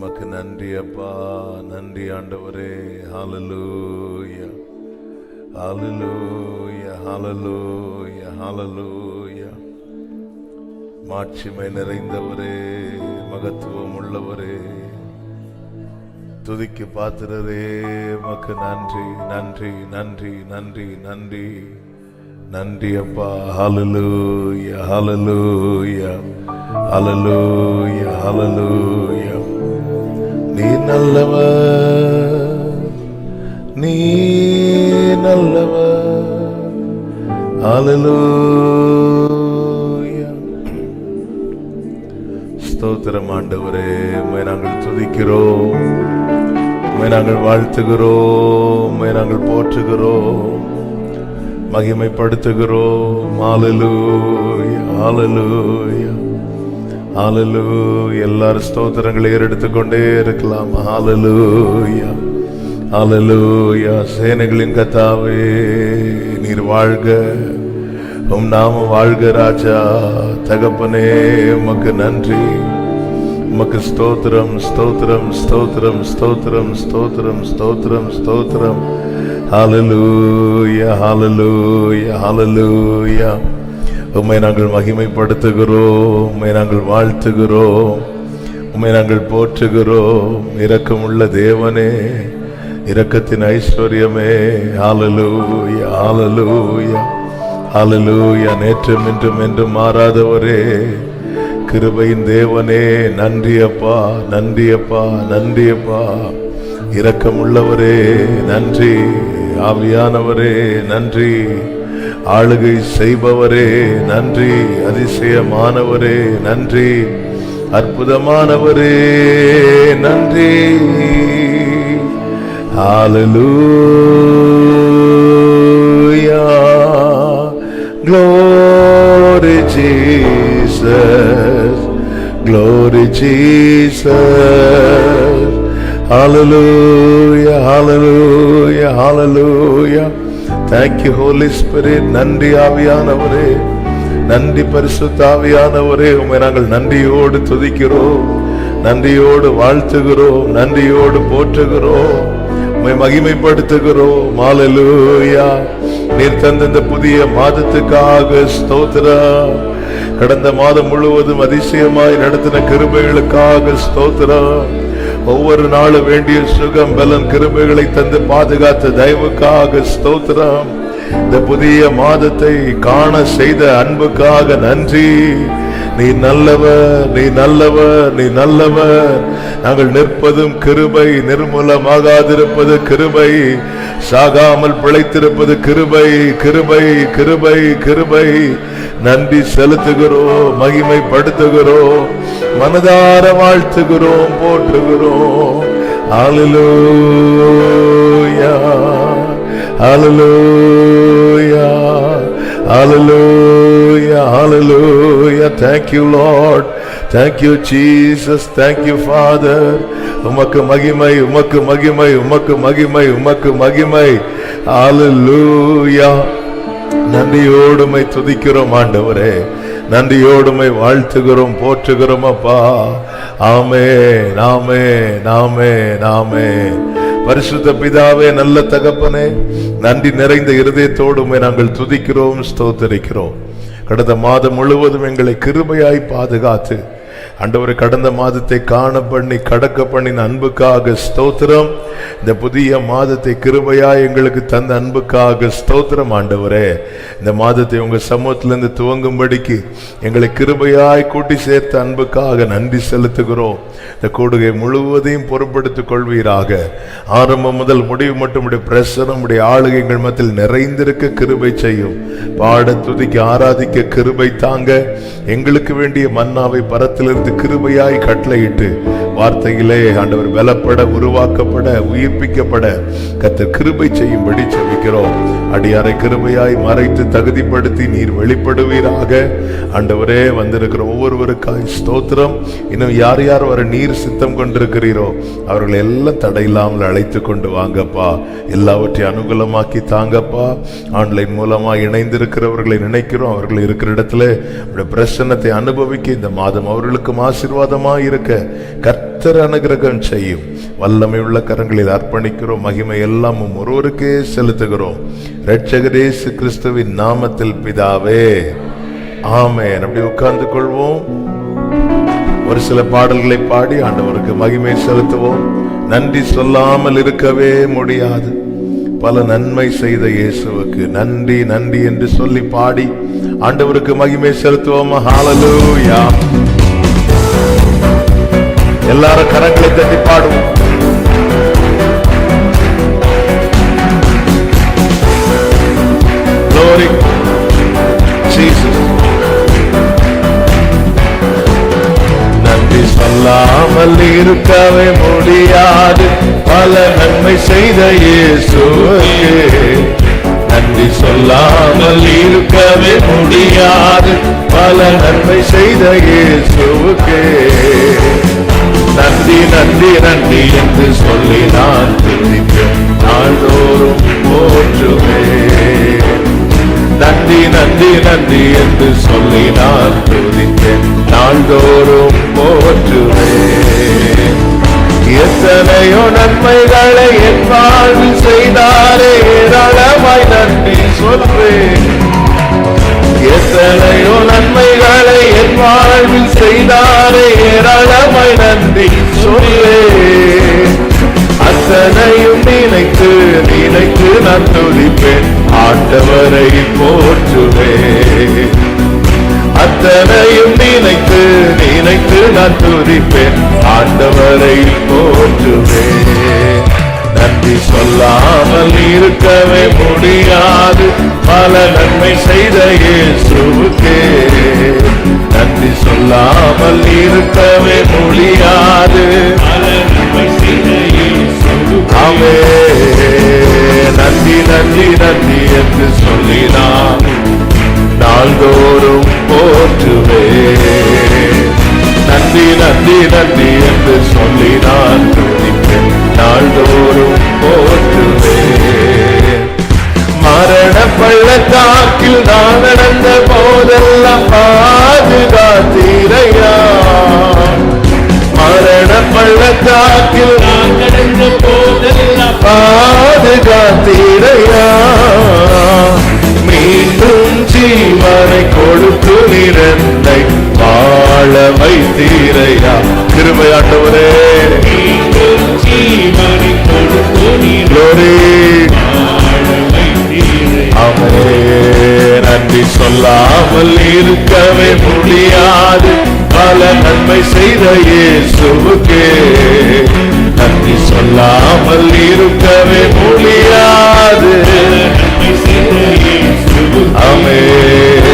உமக்கு நன்றி அப்பா, நன்றி ஆண்டவரே. ஹல்லேலூயா, ஹல்லேலூயா, ஹல்லேலூயா, ஹல்லேலூயா. மாட்சிமை நிறைந்தவரே, மகத்துவம் உள்ளவரே, துதிக்கு பாத்திரரே, உமக்கு நன்றி, நன்றி, நன்றி, நன்றி, நன்றி, நன்றி அப்பா. ஹல்லேலூயா, ஹல்லேலூயா, ஹல்லேலூயா, ஹல்லேலூயா. நீ நல்லவர், நீ நல்லவர். ஹல்லேலூயா. ஸ்தோத்திரம் ஆண்டவரே, உம்மை நாங்கள் துதிக்கிறோம், உம்மை நாங்கள் வாழ்த்துகிறோம், உம்மை நாங்கள் போற்றுகிறோம், மகிமைப்படுத்துகிறோம். ஹல்லேலூயா, ஹல்லேலூயா, ஹல்லேலூயா. எல்லாரும் ஸ்தோத்திரங்களை ஏறெடுத்துக்கொண்டே இருக்கலாம். ஹல்லேலூயா, ஹல்லேலூயா. சேனைகளின் கர்த்தாவே, நீர் வாழ்க, உம் நாமம் வாழ்க ராஜா. தகப்பனே, உமக்கு நன்றி, உமக்கு ஸ்தோத்திரம், ஸ்தோத்திரம், ஸ்தோத்திரம், ஸ்தோத்திரம், ஸ்தோத்திரம், ஸ்தோத்திரம், ஸ்தோத்திரம். ஹல்லேலூயா, ஹல்லேலூயா, ஹல்லேலூயா. உம்மை நாங்கள் மகிமைப்படுத்துகிறோம், உம்மை நாங்கள் வாழ்த்துகிறோம், உம்மை நாங்கள் போற்றுகிறோம். இரக்கமுள்ள தேவனே, இரக்கத்தின் ஐஸ்வர்யமே. ஹல்லேலூயா, ஹல்லேலூயா, ஹல்லேலூயா. நேற்றும் இன்றும் என்றும் மாறாதவரே, கிருபையின் தேவனே, நன்றி அப்பா, நன்றி அப்பா, நன்றி அப்பா. இரக்கமுள்ளவரே நன்றி, ஆவியானவரே நன்றி, ஆளுகை செய்பவரே நன்றி, அதிசயமானவரே நன்றி, அற்புதமானவரே நன்றி. ஹல்லேலூயா, glory Jesus, glory Jesus. Hallelujah, hallelujah, hallelujah. Thank you Holy Spirit. நன்றி ஆவியானவரே, நன்றி பரிசுத்த ஆவியானவரே. உம்மை நாங்கள் நன்றியோடு துதிக்கிறோம், நன்றியோடு வாழ்த்துகிறோம், நன்றியோடு போற்றுகிறோம், உம்மை மகிமைப்படுத்துகிறோம். ஹல்லேலூயா. நீர் தந்த இந்த புதிய மாதத்துக்காக ஸ்தோத்திரம். கடந்த மாதம் முழுவதும் அதிசயமாய் நடத்தின கிருபைகளுக்காக ஸ்தோத்திரம். ஒவ்வொரு நாளும் வேண்டிய சுகம் பலன் கிருபைகளை தந்து பாதுகாத்த தயவுக்காக ஸ்தோத்திரம். இந்த புதிய மாதத்தை காண செய்த அன்புக்காக நன்றி. நீ நல்லவர், நீ நல்லவர், நீ நல்லவர். நாங்கள் நிற்பதும் கிருபை, நிர்மூலமாகாதிருப்பது கிருபை, சாகாமல் பிழைத்திருப்பது கிருபை, கிருபை, கிருபை, கிருபை. நன்றி செலுத்துகிறோம், மகிமைப்படுத்துகிறோம், மனதார வாழ்த்துகிறோம், போற்றுகிறோம். ஹல்லேலூயா, ஹல்லேலூயா, ஹல்லேலூயா, ஹல்லேலூயா. Thank you Lord, thank you Jesus, thank you Father. உமக்கு மகிமை, உமக்கு மகிமை, உமக்கு மகிமை, உமக்கு மகிமை. ஹல்லேலூயா. நன்றியோடுமை துதிக்கிறோம் ஆண்டவரே, நன்றியோடுமை வாழ்த்துகிறோம், போற்றுகிறோம் அப்பா. ஆமென், ஆமென், ஆமென், ஆமென். பரிசுத்த பிதாவே, நல்ல தகப்பனே, நன்றி நிறைந்த இருதயத்தோடுமை நாங்கள் துதிக்கிறோம், ஸ்தோத்தரிக்கிறோம். கடந்த மாதம் முழுவதும் எங்களை கிருபையாய் பாதுகாத்து ஆண்டவரே, கடந்த மாதத்தை காண பண்ணி கடக்க பண்ணின அன்புக்காக ஸ்தோத்திரம். இந்த புதிய மாதத்தை கிருபையாய் எங்களுக்கு தந்த அன்புக்காக ஸ்தோத்திரம் ஆண்டவரே. இந்த மாதத்தை உங்க சமூகத்திலிருந்து துவங்கும்படிக்கு எங்களை கிருபையாய் கூட்டி சேர்த்த அன்புக்காக நன்றி செலுத்துகிறோம். இந்த கூடுகை முழுவதையும் பொறுப்படுத்திக் கொள்வீராக. ஆரம்பம் முதல் முடிவு மட்டும் உடைய பிரசனம், உடைய ஆளுகை எங்கள் மத்தியில் நிறைந்திருக்க கிருபை செய்யும். பாட, துதிக்க, ஆராதிக்க கிருபை தாங்க. எங்களுக்கு வேண்டிய மன்னாவை பரத்திலிருந்து கிருபையாய் கட்டளையிட்டு வார்த்தையிலே ஆண்டவர் பலப்பட, உருவாக்கப்பட, உயிர்ப்பிக்கப்பட கர்த்தர் கிருபை செய்யும்படி ஜெபிக்கிறோம். அடியாரை கிருபையாய் மறைத்து தகுதிப்படுத்தி நீர் வெளிப்படுவீராக. ஆண்டவரே, வந்திருக்கிற ஒவ்வொருவருக்காய் ஸ்தோத்திரம். இன்னும் யார் யார் வர நீர் சித்தம் கொண்டிருக்கிறீரோ அவர்களை எல்லாம் தடையில்லாமல் அழைத்து கொண்டு வாங்கப்பா. எல்லாவற்றையும் அனுகூலமாக்கி தாங்கப்பா. ஆன்லைன் மூலமா இணைந்திருக்கிறவர்களை நினைக்கிறோம். அவர்கள் இருக்கிற இடத்துல பிரசன்னத்தை அனுபவிக்க இந்த மாதம் அவர்களுக்கும் ஆசீர்வாதமா இருக்க கர்த்தர் அனுகிரகம் செய்யும். வல்லமை உள்ள கரங்களில் அர்ப்பணிக்கிறோம். மகிமை எல்லாம் ஒருவருக்கே செலுத்துகிறோம். இரட்சகர் இயேசு கிறிஸ்துவின் நாமத்தில் பிதாவே, ஆமென். அப்படி உட்கார்ந்து கொள்வோம். ஒரு சில பாடல்களை பாடி ஆண்டவருக்கு மகிமை செலுத்துவோம். நன்றி சொல்லாமல் இருக்கவே முடியாது. பல நன்மை செய்த இயேசுவுக்கு நன்றி நன்றி என்று சொல்லி பாடி ஆண்டவருக்கு மகிமை செலுத்துவோம். ஹல்லேலூயா. எல்லாரும் கரங்களை தட்டி பாடுவோம். Glory Jesus. நன்றி சொல்லாமல் இருக்கவே முடியாது. பல நன்மை செய்த இயேசுவுக்கு நன்றி சொல்லாமல் இருக்கவே முடியாது. பல நன்மை செய்த இயேசுவுக்கு நன்றி நன்றி நன்றி என்று சொல்லி நான் துதிப்பேன். நாள்தோறும் போற்றுவேன். நன்றி நன்றி நன்றி என்று சொல்லி நான் துதிப்பேன். நாள்தோறும் போற்றுவேன். எத்தனையோ நன்மைகளை என் வாழ்வில் செய்தாரே, ஏராளமாய் நன்றி சொல்வேன். எத்தனையோ நன்மைகளை என் வாழ்வில் செய்தாரே, ஏராளமாய் நன்றி சொல்வேன். அத்தனையும் நினைத்து நினைத்து நான் துதிப்பேன். ஆண்டவரை போற்றுவேன். அத்தனையும் நினைத்து நினைத்து நான் துதிப்பேன். ஆண்டவரை போற்றுவேன். நன்றி சொல்லாமல் இருக்கவே முடியாது. பல நன்மை செய்த இயேசுவுக்கே நன்றி சொல்லாமல் இருக்கவே முடியாது. ஆமென். நன்றி நன்றி நன்றி என்று சொல்லி நான் நாள்தோறும் போற்றுவேன். நன்றி நன்றி நன்றி என்று சொல்லி நான் துதிப்பேன். நாள்தோறும் போற்றுவேன். மரண பள்ளத்தாக்கில் நான் நடந்த போதெல்லாம் பாதுகாத்தீரையா. மரண பள்ளத்தாக்கில் நான் நடந்த போதெல்லாம் பாதுகாத்தீரையா. மீண்டும் ஜீவனை கொடுத்து நிறந்தை வாழ வைத்தீரையா. கிருபை ஆண்டவரே, மீண்டும் ஜீவனை கொடுத்து நிறந்தை வாழ வைத்தீரையா. ஆமென். நன்றி சொல்லாமல் இருக்கவே முடியாது. பல நன்மை செய்த இயேசுவுக்கே நன்றி சொல்லாமல் இருக்கவே முடியாது. ஆமென்.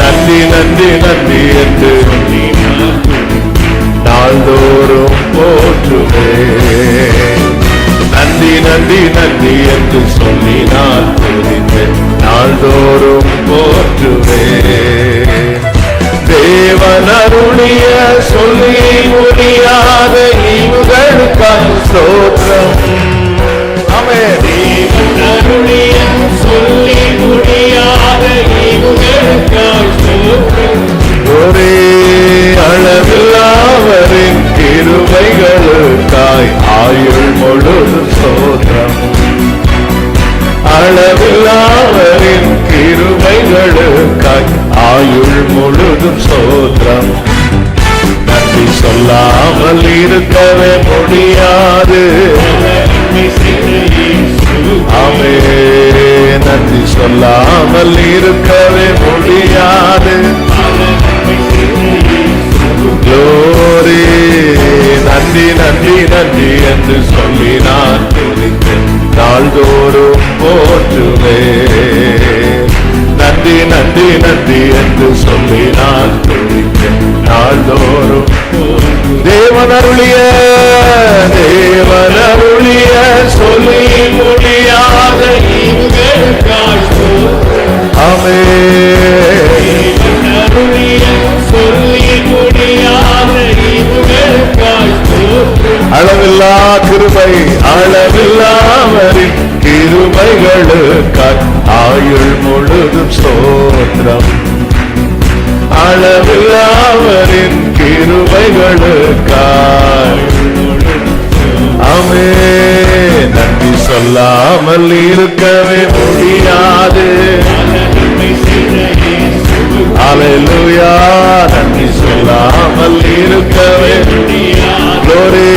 நன்றி நன்றி நன்றி என்று நாள்தோறும் போற்றுவேன். நன்றி நன்றி நன்றி என்று சொல்லி நான் துதிப்பேன். நாள்தோறும் போற்றுவேன். தேவன் அருளிய சொல்லி முடியாத ஈவுகளுக்காக ஸ்தோத்திரம். ஆமென். தேவன் அருளிய சொல்லி முடியாத ஈவுகளுக்காக ஸ்தோத்திரம். ஒரே அளவில்லாவரின் கிருபைகளுக்காய் ஆயுள் முழுதும் ஸ்தோத்திரம். அளவில்லாவரின் கிருபைகளுக்காய் ஆயுள் முழுதும் ஸ்தோத்திரம். நன்றி சொல்லாமல் இருக்கவே முடியாது. ஆமென். நன்றி சொல்லாமல் இருக்கவே முடியாது. Glory. நன்றி நன்றி நன்றி என்று சொல்லி நான் துதிப்பேன். நாள்தோறும் போற்றுவேன். நன்றி நன்றி நன்றி என்று சொல்லி நான் துதிப்பேன். நாள்தோறும் தேவன் அருளிய சொல்லி முடியாத ஆமென். சொல்லி முடியாத அளவில்லா கிருபை அளவில்லாவரின் கிருபைகளுக்காய் ஆயுள் முழுதும் ஸ்தோத்திரம். அளவில்லாவரின் கிருபைகளுக்காய். ஆமென். நன்றி சொல்லாமல் இருக்கவே முடியாது. அல்லேலூயா. நன்றி சொல்லாமல் இருக்கவே glory.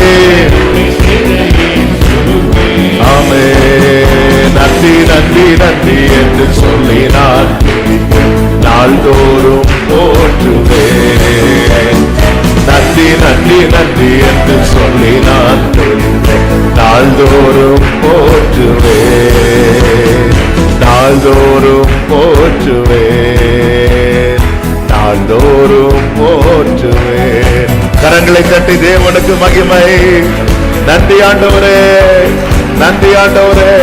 ஆமென். நன்றி நன்றி நன்றி என்று சொல்லி நான் நாள்தோறும் போற்றுவேன். நன்றி நன்றி நன்றி என்று சொல்லி நான் நாள்தோறும் போற்றுவேன். நாள்தோறும் போற்றுவேன். நாள்தோறும் போற்றுவேன். கரங்களை தட்டி தேவனுக்கு மகிமை. நன்றி ஆண்டவரே, நன்றி ஆண்டவரே.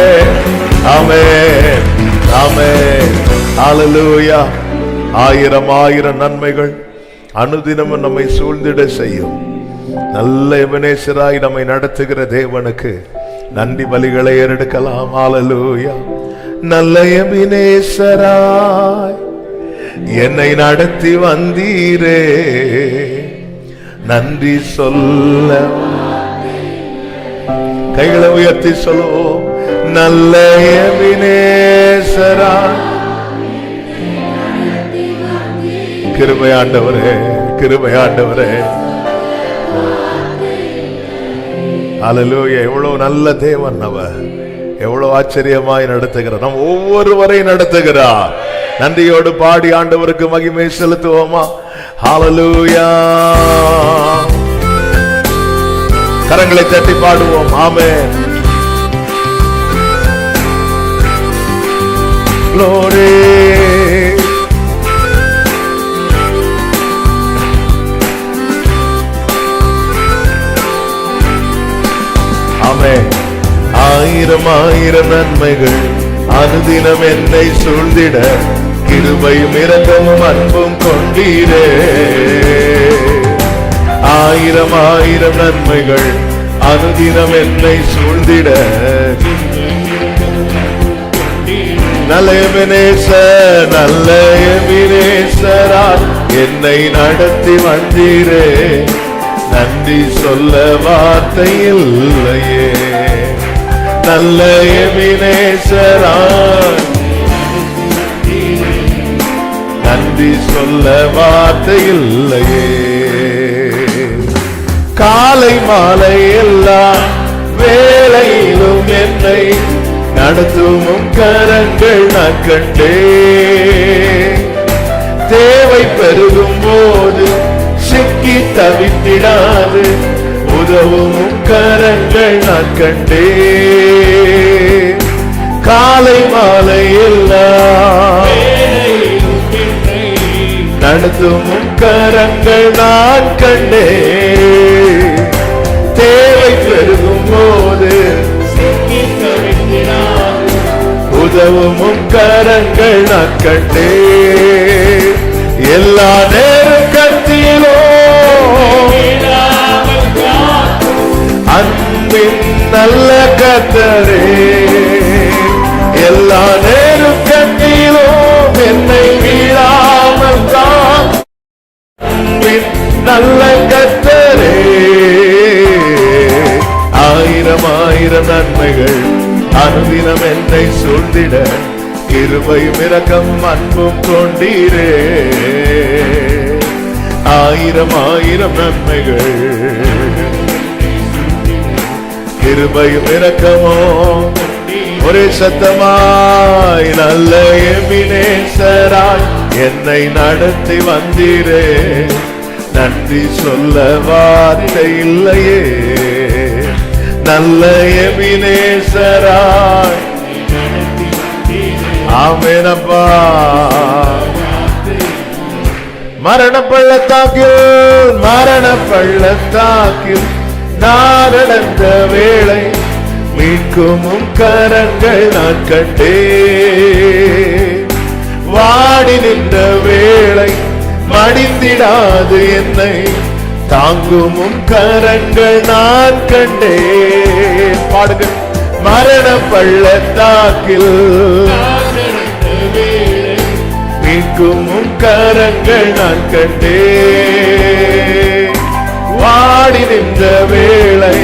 ஆமென், ஆமென். ஹல்லேலூயா. ஆயிரம் ஆயிரம் நன்மைகள் அனுதினமும் நம்மை சூழ்ந்திட செய்யும் நல்ல எபனேசராய் நம்மை நடத்துகிற தேவனுக்கு நன்றி பலிகளை ஏறெடுக்கலாம். ஹல்லேலூயா. நல்ல எபனேசராய் என்னை நடத்தி வந்தீரே, நன்றி சொல்ல. கைகளை உயர்த்தி சொல்லுவோம். நல்ல எபனேசராய். கிருபை ஆண்டவரே, கிருபை ஆண்டவரே. அல்லேலூயா. எவ்வளவு நல்ல தேவன் அவர், எவ்வளவு ஆச்சரியமாய் நடத்துகிறார், நம் ஒவ்வொருவரை நடத்துகிறார். நன்றியோடு பாடி ஆண்டவருக்கு மகிமை செலுத்துவோமா? ஹல்லேலூயா. கரங்களை தட்டி பாடுவோம். ஆமென். glory. ஆமென். ஆயிரம் ஆயிரம் நன்மைகள் அனுதினம் என்னை சூழ்ந்திட கிருபையும் இரக்கமும் அன்பும் கொண்டீரே. ஆயிரம் ஆயிரம் நன்மைகள் அனுதினம் என்னை சூழ்ந்திட நல்ல எபனேசர், நல்ல எபனேசரால் என்னை நடத்தி வந்தீரே, நன்றி சொல்ல வார்த்தை இல்லையே. நல்ல எபனேசரால் நன்றி சொல்ல வார்த்தை இல்லையே. காலை மாலை எல்லா வேளையிலும் என்னை நடத்தும் கரங்கள் நான் கண்டே. தேவை பெருகும் போது சிக்கி தவித்திடாது உதவும் கரங்கள் நான் கண்டே. காலை மாலை எல்லாம் நடத்தும் கரங்கள் நான் கண்டே. தேவை பெருகும் போது உதவும் கரங்கள் நான் கண்டே. எல்லா நேரத்திலோ அன்பின் நல்ல கர்த்தரே, எல்லா நேரத்திலோ என்னை வீழாமல் அன்பின் நல்ல கர்த்தரே. ஆயிரம் ஆயிரம் நன்மைகள் அனுதினம் என்னை சூழ்ந்திட கிருபையும் இரக்கம் அன்பும் கொண்டீரே. ஆயிரம் ஆயிரம் நன்மைகள் கிருபையும் இரக்கமோ ஒரே சத்தமாய் நல்ல எபனேசராய் என்னை நடத்தி வந்தீரே, நன்றி சொல்ல வார்த்தை இல்லையே. நல்ல எபனேசராய். ஆமென் அப்பா. மரண பள்ளத்தாக்கில் மரண பள்ளத்தாக்கில் நான் நடந்த வேளை மீட்கும் கரங்கள் நான் கண்டே. வாடி நின்ற வேளை மடிந்திடாது என்னை தாங்கும் கரங்கள் நான் கண்டே. பாடுங்க. மரண பள்ளத்தாக்கில் மீட்கும் கரங்கள் நான் கண்டே. வாடி நின்ற வேளை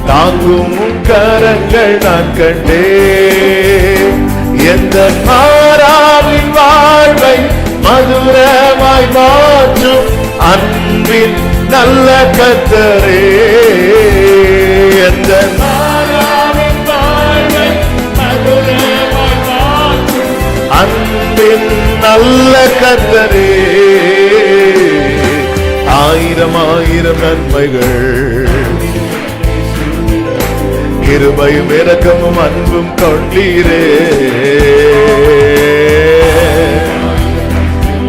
தாங்கும் கரங்கள் நான் கண்டே. எந்த மாறாவின் வாழ்வை மதுரமாய் மாற்றும் அன்பின் நல்ல கர்த்தரே. எந்த மாறாவின் வாழ்வை மதுரமாய் மாற்றும் அன்பின் நல்ல கர்த்தரே. ஆயிரம் ஆயிரம் நன்மைகள் கிருபையும் இரக்கமும் அன்பும் கொண்டீரே.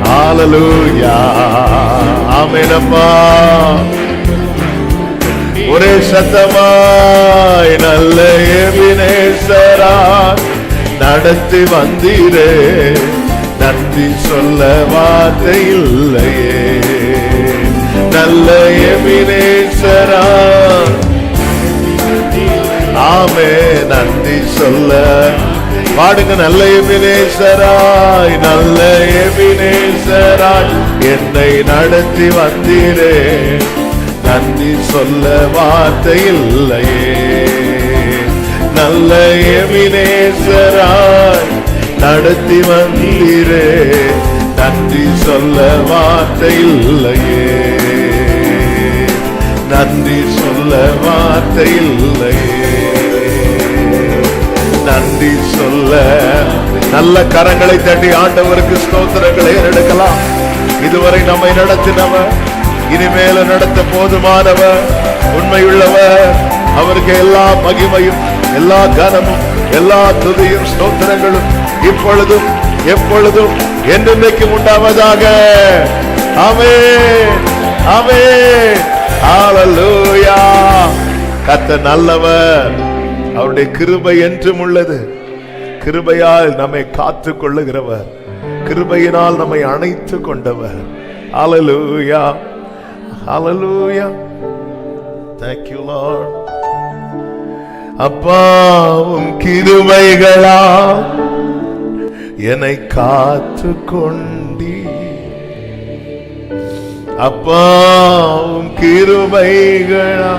ஹல்லேலூயா. ஆமென் அப்பா. ஒரே சத்தமாய் நல்ல எபினேசரா நடத்தி வந்தீரே. நன்றி சொல்ல வார்த்தை இல்லையே. நல்ல எபினேசரா ஆமே நன்றி சொல்ல பாடுங்க. நல்ல எபினேசராய் நல்ல எபினேசராய் என்னை நடத்தி வந்தீரே. நன்றி சொல்ல வார்த்தை இல்லையே. நல்ல எபினேசராய் நடத்தி வந்தீரே. நன்றி சொல்ல வார்த்தை இல்லையே. நன்றி சொல்ல வார்த்தை இல்லையே. நன்றி சொல்ல நல்ல கரங்களை தட்டி ஆண்டவருக்கு ஸ்தோத்திரங்களை எடுக்கலாம். இதுவரை நம்மை நடத்தினவர், இனிமேல நடத்த போதுமானவர், உண்மையுள்ளவர். அவருக்கு எல்லா மகிமையும் எல்லா கனமும் எல்லா துதியும் ஸ்தோத்திரங்களும் இப்பொழுதும் எப்பொழுதும் என்றென்றைக்கும் உண்டாவதாக. ஆமென் ஆமென். ஹல்லேலூயா. கர்த்தர் நல்லவர், அவருடைய கிருபை என்றும் உள்ளது. கிருபையால் நம்மை காத்துக் கொள்ளுகிறவர், கிருபையினால் நம்மை அணைத்து கொண்டவர். ஹல்லேலூயா ஹல்லேலூயா. Thank you Lord. அப்பாவும் கிருபைகளா என்னை காத்து கொண்டீ. அப்பாவும் கிருபைகளா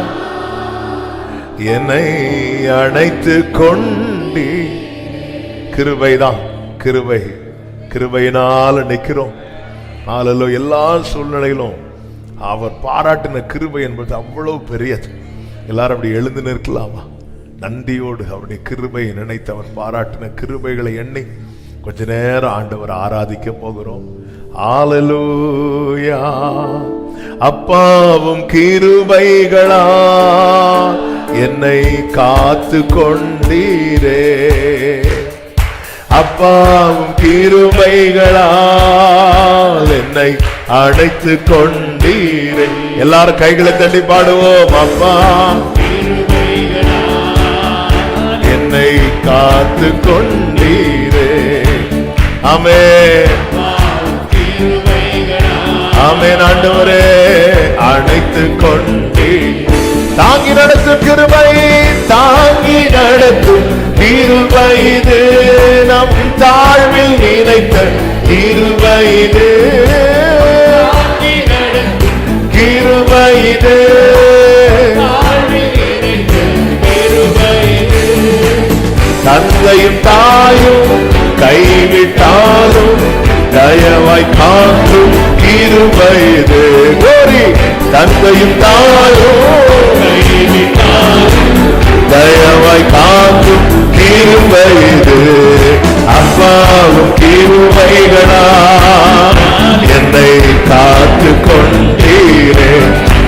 என்னை அணைத்து கொண்டீ. கிருபைதான், கிருபை. கிருபையினால் நிற்கிறோம். ஹல்லேலூயா. எல்லா சூழ்நிலையிலும் அவர் பாராட்டின கிருபை என்பது அவ்வளவு பெரியது. எல்லாரும் அப்படி எழுந்து நிற்கலாமா? நன்றியோடு அவருடைய கிருபை நினைத்து அவர் பாராட்டின கிருபைகளை எண்ணி கொஞ்ச நேரம் ஆண்டவர் ஆராதிக்க போகிறோம். ஹல்லேலூயா. அப்பாவும் கிருபைகளா என்னை காத்து கொண்டீரே. அப்பாவும் கிருபைகளால் என்னை அழைத்து கொண்டீரே. எல்லாரும் கைகளை தட்டி பாடுவோம். அப்பா என்னை காத்து கொண்டீரே. ஆமென் ஆமென். ஆண்டவரே அழைத்து கொண்டீர். தாங்கி நடத்தும் கிருபை, தாங்கி நடத்தும் கிருபை இது. நம் தாழ்வில் நினைத்த கிருபை இது. கிருபை இது. தந்தையும் தாயும் கைவிட்டாலும் தயவாய் காக்கும் கிருபை இது. கோரி தந்தையும் தாயும் தயவாய் காக்கும் கிருபை இது. அப்பாவும் கிருபைகளா என்னை காத்து கொண்டீரே.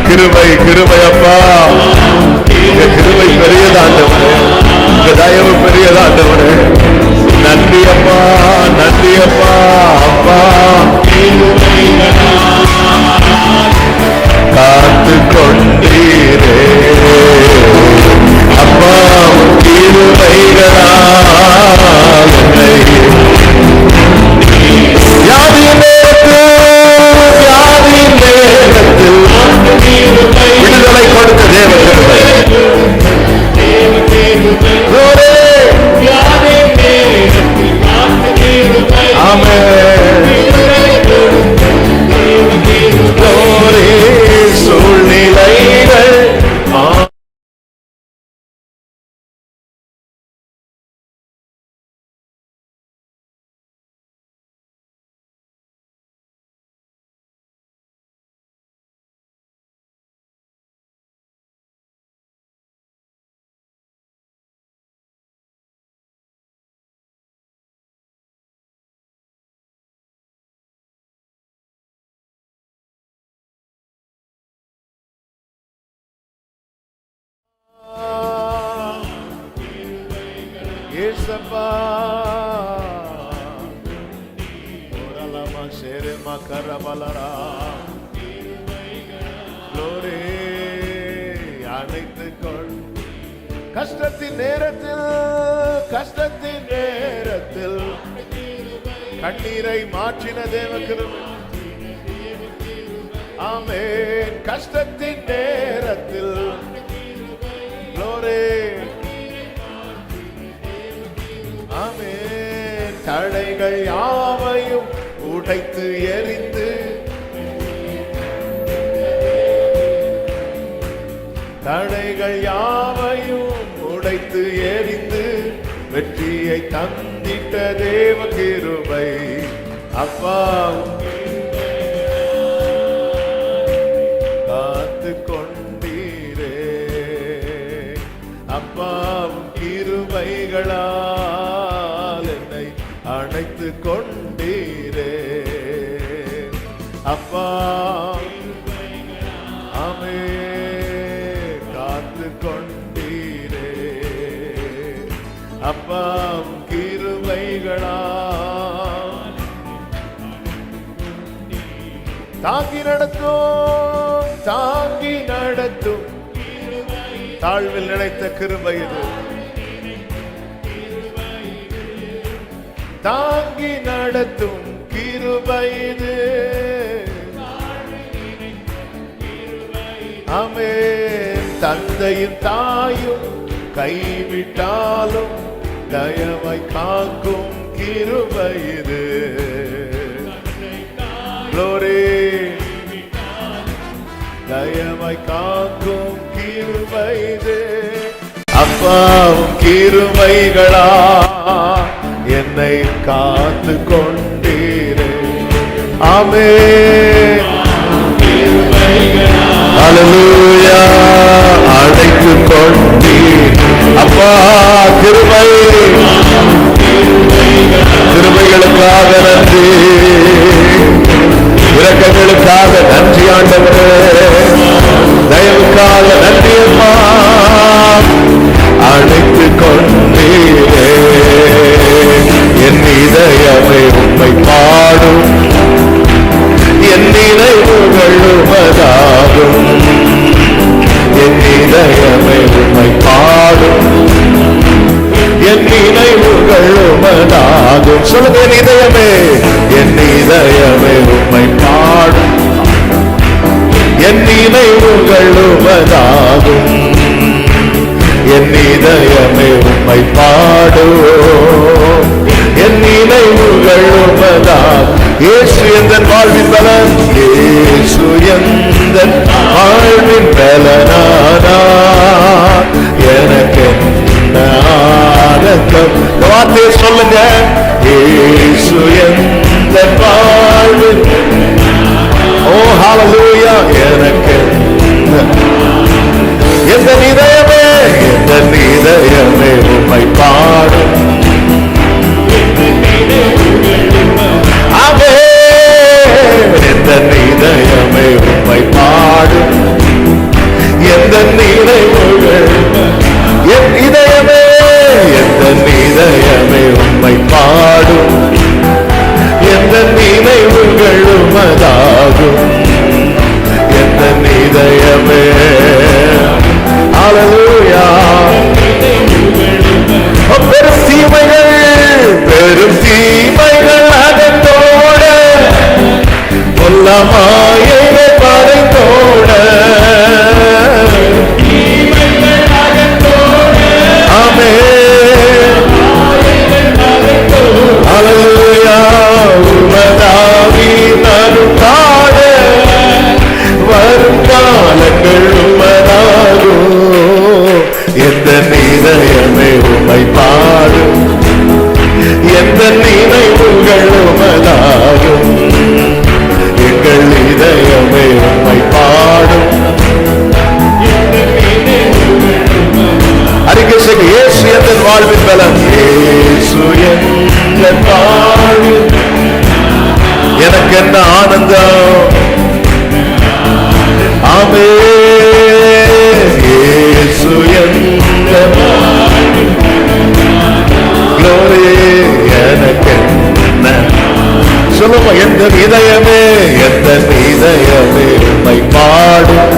கிருபை கிருபை அப்பா. உங்க கிருபை பெரியதாண்டவனே, உங்க தயவு பெரியதாண்டவனே. நன்றி அப்பா, நன்றி அப்பா. அப்பா காத்து கொண்டீரே. அப்பா கிருபைகளா வியாதியின் நேரத்தில் விடுதலை கொடுத்த ஏசப்பா ஓரலமா ஷேரமா கரபலரா glory அழைத்துக் கொள். கஷ்டத்தின் நேரத்தில் கண்ணீரை மாற்றின தேவ கிருபை. ஆமென். கஷ்டத்தின் நேரத்தில் glory. ஆமென். தடைகள் யாவையும் உடைத்து எறிந்து தடைகள் யாவையும் உடைத்து எறிந்து வெற்றியை தந்திட்ட தேவ கிருபை. அப்பா காத்து கொண்டீரே, அப்பாவும் கிருபைகளால் என்னை அணைத்து கொண்டீரே. அப்பா ஆமே காத்து கொண்டீரே, அப்பாவும் கிருபைகளால் தாங்கி நடத்தும் தாழ்வில் நினைத்த கிருபை இது. தாங்கி நடத்தும் கிருபை இது. ஆமென். தந்தையும் தாயும் கைவிட்டாலும் தயவை காக்கும் கிருபை இது. glory தயவை காக்கும் கிருபை இது. அப்பாவும் கிருபைகளா என்னை காத்து கொண்டீரே. ஆமென். ஹல்லேலூயா. அழைத்து கொண்டீர் அப்பா. கிருபைகளுக்காக நன்றி, இரக்கங்களுக்காக நன்றி ஆண்டவரே, தயவுக்காக நன்றி அம்மா. அழைத்து கொண்டீரே, என் இதயமே உம்மை பாடும், என் நினைவுகள் உமதாகும். என் இதயமே உம்மை பாடும், என் நினைவுகள் உமதாகும். சொல்லுங்க, என் இதயமே உம்மை பாடும், என் நினைவுகள் உமதாகும். என் இதயமே உம்மை பாடும், என் நினைவுகள் உமதாகும். இயேசு எந்தன் வாழ்வின் பலன், இயேசு எந்தன் வாழ்வின் பலனானா, எனக்கு ஆனந்தம். வார்த்தையை சொல்லுங்க, இயேசு எந்தன் வாழ்வின். ஓ ஹல்லேலூயா. எனக்கு எந்த இதயமே உம்மை பாடும். ஆமென். எந்த இதயமே உம்மை பாடும், எந்த நினைவுகள். என் இதயமே உம்மை பாடும், எந்த நினைவுகள் உமதாகும். எந்த இதயமே. ஹல்லேலூயா. பெரும் தீமைகள் அகத்தோட, கொல்ல மாயையை படைத்தோட. ஆமென். ஹல்லேலூயா. உமதாவி நருட்டாட வரும் காலங்கள் உமதாகும். எந்த இதயமே உம்மை பாடும், எந்த நினைவுகள் உமதாகும். எங்கள் இதயமே உம்மை பாடும். அறிக்கை செய்ய, இயேசு எந்தன் வாழ்வின் பலன், இயேசு எந்தன் வாழ்வின். எனக்கு என்ன ஆனந்தம். ஆமென். இயேசு எந்தன் வாழ்வின். இதயமே எந்த இதயமே உம்மை பாடும்,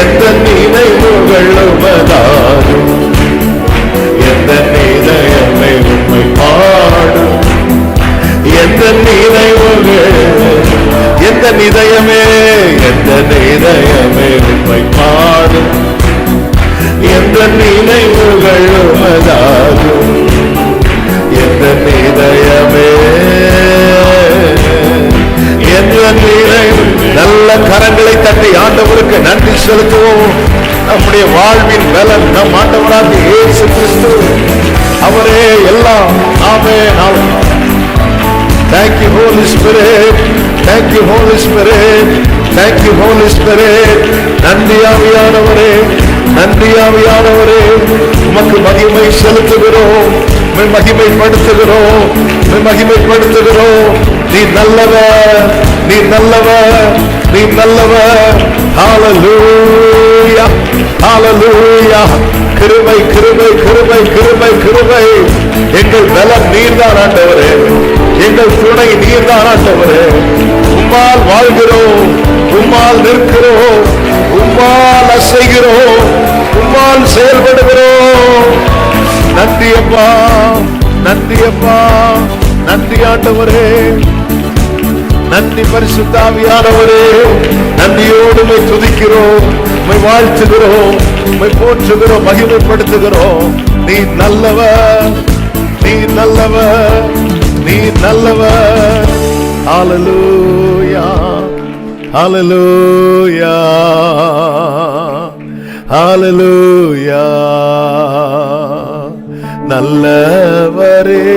எந்த நினைவுகள் உமதாகும். எந்த இதயமே உம்மை பாடும், எந்த நினைவுகள், எந்த இதயமே எந்த இதயமே உம்மை பாடும், எந்த நினைவுகள் உமதாகும். எந்த இதயமே எந்த நினைவு. நல்ல கரங்களை தட்டி ஆண்டவருக்கு நன்றி செலுத்துவோம். நம்முடைய வாழ்வின் பலன் நம் ஆண்டவராகிய இயேசு கிறிஸ்து, அவரே எல்லாம். ஆமென். Thank you Holy Spirit, thank you Holy Spirit, thank you Holy Spirit. நன்றி ஆவியானவரே, நன்றி ஆவியானவரே, உமக்கு மகிமை செலுத்துகிறோம், மகிமைப்படுத்துகிறோம், மகிமைப்படுத்துகிறோம். நீ நல்லவர், நீ நல்லவர், நீ நல்லவர். ஹalleluya, ஹalleluya. கிருபை கிருபை கிருபை கிருபை கிருபை. எங்கள் பலம் நீர்தான் ஆண்டவரே, எங்கள் துணை நீர்தான் ஆண்டவரே. உம்மால் வாழ்கிறோம், உம்மால் நிற்கிறோம், உம்மால் அசைகிறோம், உம்மால் செயல்படுகிறோம். நன்றி அப்பா, நன்றி அப்பா, நன்றி ஆண்டவரே, நன்றி பரிசுத்த ஆவியானவரே. நன்றியோடு உம்மை துதிக்கிறோம், உம்மை வாழ்த்துகிறோம், உம்மை போற்றுகிறோம், மகிமைப்படுத்துகிறோம். நீ நல்லவர், நீ நல்லவர், நீ நல்லவர். ஹalleluya, ஹalleluya, ஹalleluya. நல்லவரே,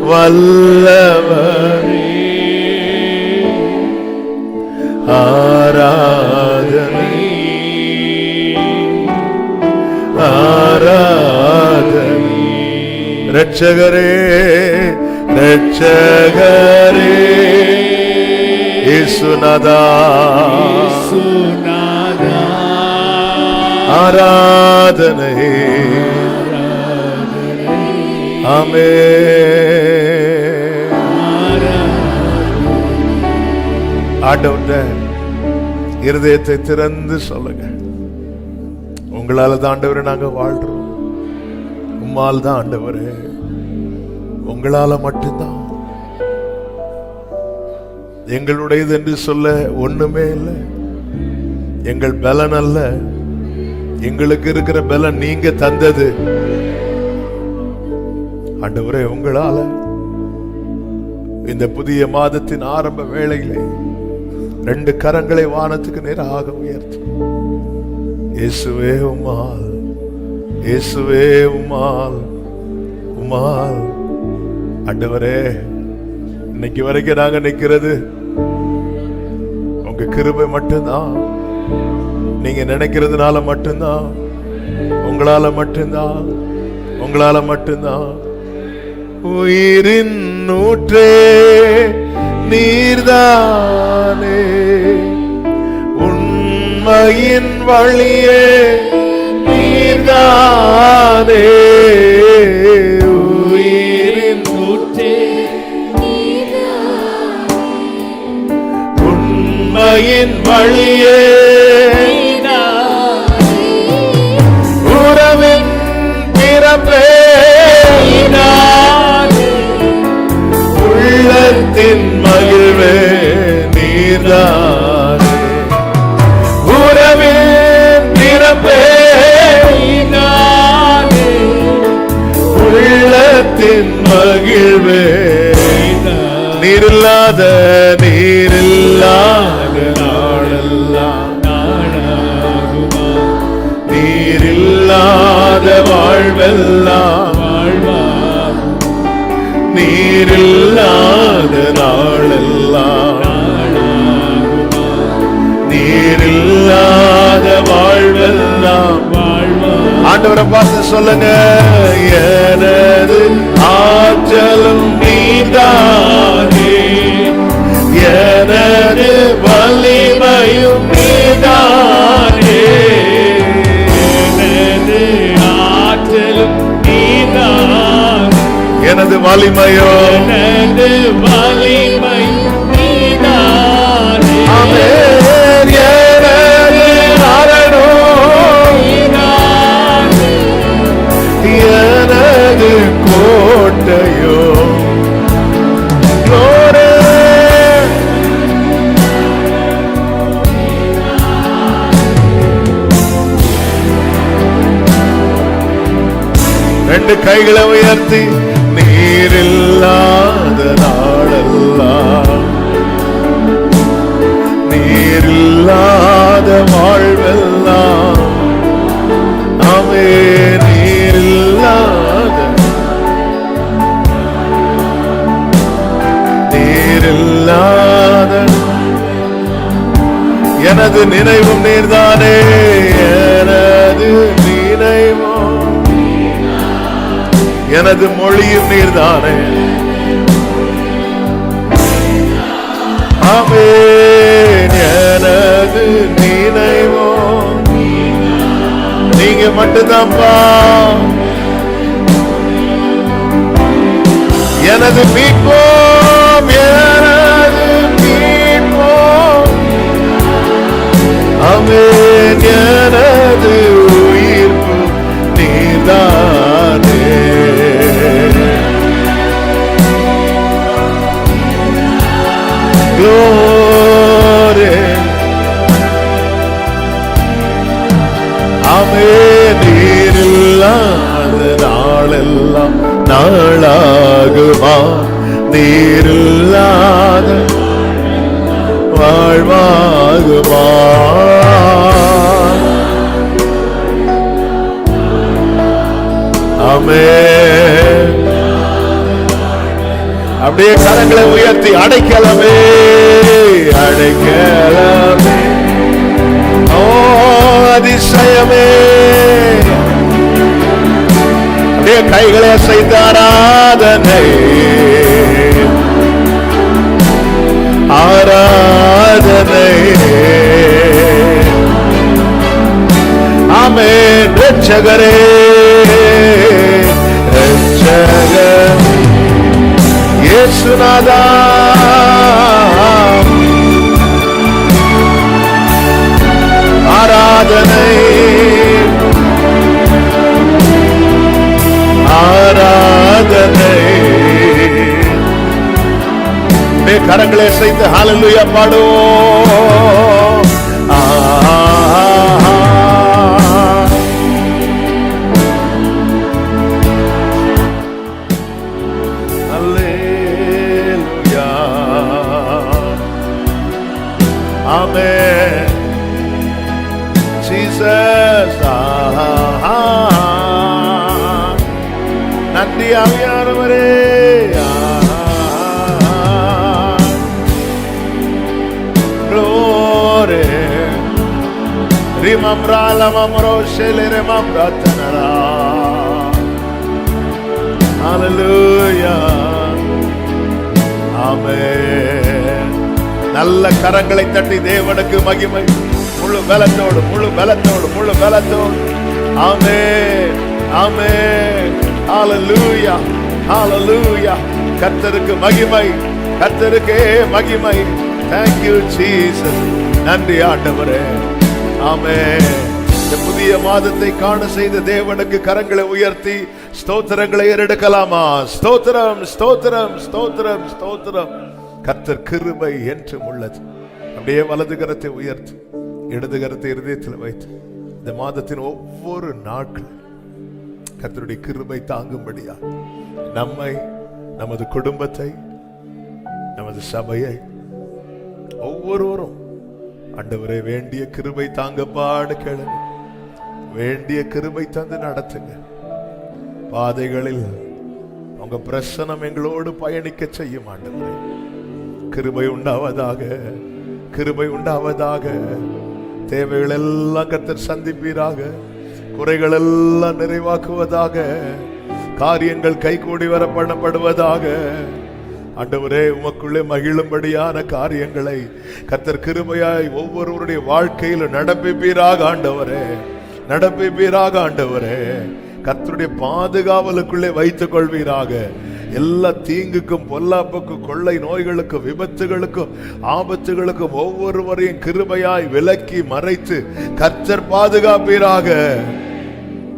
வல்லவரே, ஆராதனை ஆராதனை. ரட்சகரே, ரட்சகரே, இயேசுநாதா, ஆராதனை. ஆமென். ஆண்டவர்ட்ட இருதயத்தை திறந்து சொல்லுங்க. உங்களால தான் ஆண்டவரே நாங்க வாழ்றோம், உம்மால் தான் ஆண்டவரே, உங்களால மட்டும்தான். எங்களுடையது என்று சொல்ல ஒண்ணுமே இல்லை. எங்கள் பலன் அல்ல, எங்களுக்கு இருக்கிற பலன் நீங்க தந்தது ஆண்டவரே. உங்களால இந்த புதிய மாதத்தின் ஆரம்ப வேளையிலே 2 கரங்களை வானத்துக்கு நேராக உயர்த்து. இயேசுவே உம்மால், இயேசுவே உம்மால், உம்மால். ஆண்டவரே, இன்னைக்கு வரைக்கும் நாங்க நிக்கிறது உங்க கிருபை மட்டும்தான். நீங்க நினைக்கிறதுனால மட்டும்தான், உங்களால மட்டும்தான், உங்களால மட்டும்தான். உயிரின் ஊற்றே நீர்தானே, உண்மையின் வழியே நீர்தானே. உயிரின் ஊற்றே, உண்மையின் வழியே, உறவின் பிறப்பே, உள்ளத்தின் மகிழ்வே நீர்தானே. உறவின் பிறப்பே, உள்ளத்தின் மகிழ்வே. நீரில்லாத, நீரில்லாத நாளெல்லாம் நாளாகுமா, நீரில்லாத வாழ்வெல்லாம் வாழ்வாகும். நீரில்லாத நாளெல்லாம் நாளாகுமா, நீரில்லாத வாழ்வெல்லாம் வாழ்வாகும். ஆண்டவரை பார்த்து சொல்லுங்க. எனது ஆற்றலும் நீதானே, எனது வலிமையும் நீதானே, எனது ஆற்றலும் நீதானே, எனது வலிமையோ எனது வலிமை நீதானே. ஆமென். எனது அரணோ நீதானே. எனது கோட்டையோ Glory. ரெண்டு கைகளை உயர்த்தி நீரில்லாத நாளெல்லாம் நீரில்லாத வாழ்வெல்லாம் ஆமே நீரில்லாத நீரில்லாத எனது நினைவும் நீர்தானே எனது நினைவும் எனது மொழியும் நீர்தானே ஆமென். எனது நினைவோ நீங்க மட்டும்தான்ப்பா. எனது மீட்போம் எனது மீட்போம் ஆமென். எனது உயிர்ப்பு நீதானே. Glory. ஆமென். நீரில்லாத நாளெல்லாம் நாளாகுமா நீரில்லாத வாழ்வாகுமா ஆமென். அப்படியே கரங்களை உயர்த்தி அடைக்கலமே அடைக்கலமே ஓ அதிசயமே. அப்படியே கைகளை அசைத்து ஆராதனை ஆராதனை ஆமென். ரட்சகரே ரட்சகர் இயேசுநாதா ஆராதனை ஆராதனை. கரங்களை செய்து ஹல்லேலூயா பாடுவோம். ஹல்லேலூயா ஆமென். ஜீசஸ் நன்றி ஆவியானவரே. Glory. Rimamra lamamro shele remamra tanara. Hallelujah. Amen. நல்ல கரங்களை தட்டி தேவனுக்கு மகிமை. முழு பலத்தோடு முழு பலத்தோடு முழு பலத்தோடு. ஆமென் ஆமென். ஹalleluya ஹalleluya. கர்த்தருக்கு மகிமை கர்த்தருக்கே மகிமை. Thank you Jesus. நன்றி ஆண்டவரே. ஆமென். இந்த புதிய மாதத்தை காண செய்த தேவனுக்கு கரங்களை உயர்த்தி ஸ்தோத்திரங்களை ஏறெடுக்கலாமா? ஸ்தோத்திரம் ஸ்தோத்திரம் ஸ்தோத்திரம் ஸ்தோத்திரம். கர்த்தர் கிருபை என்றும் உள்ளது. அப்படியே வலது கரத்தை உயர்த்தி இடது கரத்தை இருதயத்தில் வைத்து இந்த மாதத்தின் ஒவ்வொரு நாட்களும் கர்த்தருடைய கிருபை தாங்கும்படியா நம்மை நமது குடும்பத்தை நமது சபையை ஒவ்வொருவரும் ஆண்டவரே வேண்டிய கிருபை தாங்கப்பாடு கேளுங்க. வேண்டிய கிருபை தந்து நடத்துங்க. பாதைகளில் உங்க பிரசனம் எங்களோடு பயணிக்க செய்யும் ஆண்டவரே. கிருபை உண்டாவதாக கிருபை உண்டாவதாக. தேவைகள் எல்லாம் கர்த்தர் சந்திப்பீராக. குறைகள் எல்லாம் நிறைவாக்குவதாக. காரியங்கள் கைகூடி வர பண்ணப்படுவதாக. ஆண்டவரே உமக்குள்ளே மகிழும்படியான காரியங்களை கர்த்தர் கிருபையாய் ஒவ்வொருவருடைய வாழ்க்கையில் நடப்பிப்பீராக ஆண்டவரே. நடப்பிப்பீராக ஆண்டவரே. கர்த்தருடைய பாதுகாவலுக்குள்ளே வைத்துக் கொள்வீராக. எல்லா தீங்குக்கும் பொல்லாப்புக்கும் கொள்ளை நோய்களுக்கும் விபத்துகளுக்கும் ஆபத்துகளுக்கும் ஒவ்வொருவரையும் கிருபையாய் விலக்கி மறைத்து கர்த்தர் பாதுகாப்பீராக.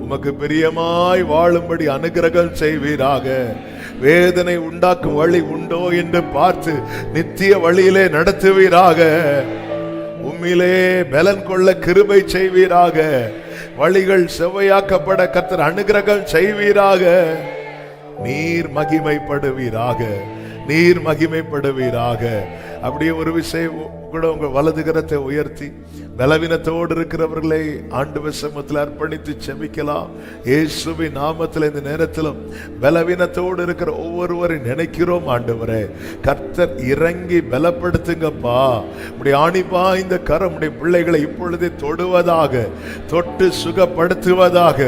உமக்கு பிரியமாய் வாழும்படி அனுகிரகம் செய்வீராக. வேதனை உண்டாக்கும் வழி உண்டோ என்று பார்த்து நித்திய வழியிலே நடத்துவீராக. உம்மிலே பலன் கொள்ள கிருபை செய்வீராக. வழிகள் செவ்வையாக்கப்பட கர்த்தர் அனுகிரகம் செய்வீராக. நீர் மகிமைப்படுவீராக, நீர் மகிமைப்படுவீராக. அப்படியே ஒரு விஷயம் கூட உங்க வலது கரத்தை உயர்த்தி பலவீனத்தோடு இருக்கிறவர்களை ஆண்டவர் சமூகத்தில் அர்ப்பணித்து செபிக்கலாம். இயேசுவின் நாமத்தில் இந்த நேரத்திலும் பலவீனத்தோடு இருக்கிற ஒவ்வொருவரை நினைக்கிறோம். ஆண்டவரே, கர்த்தர் இறங்கி பலப்படுத்துங்கப்பா. உடைய ஆணிப்பா இந்த கரம் உடைய பிள்ளைகளை இப்பொழுதே தொடுவதாக, தொட்டு சுகப்படுத்துவதாக.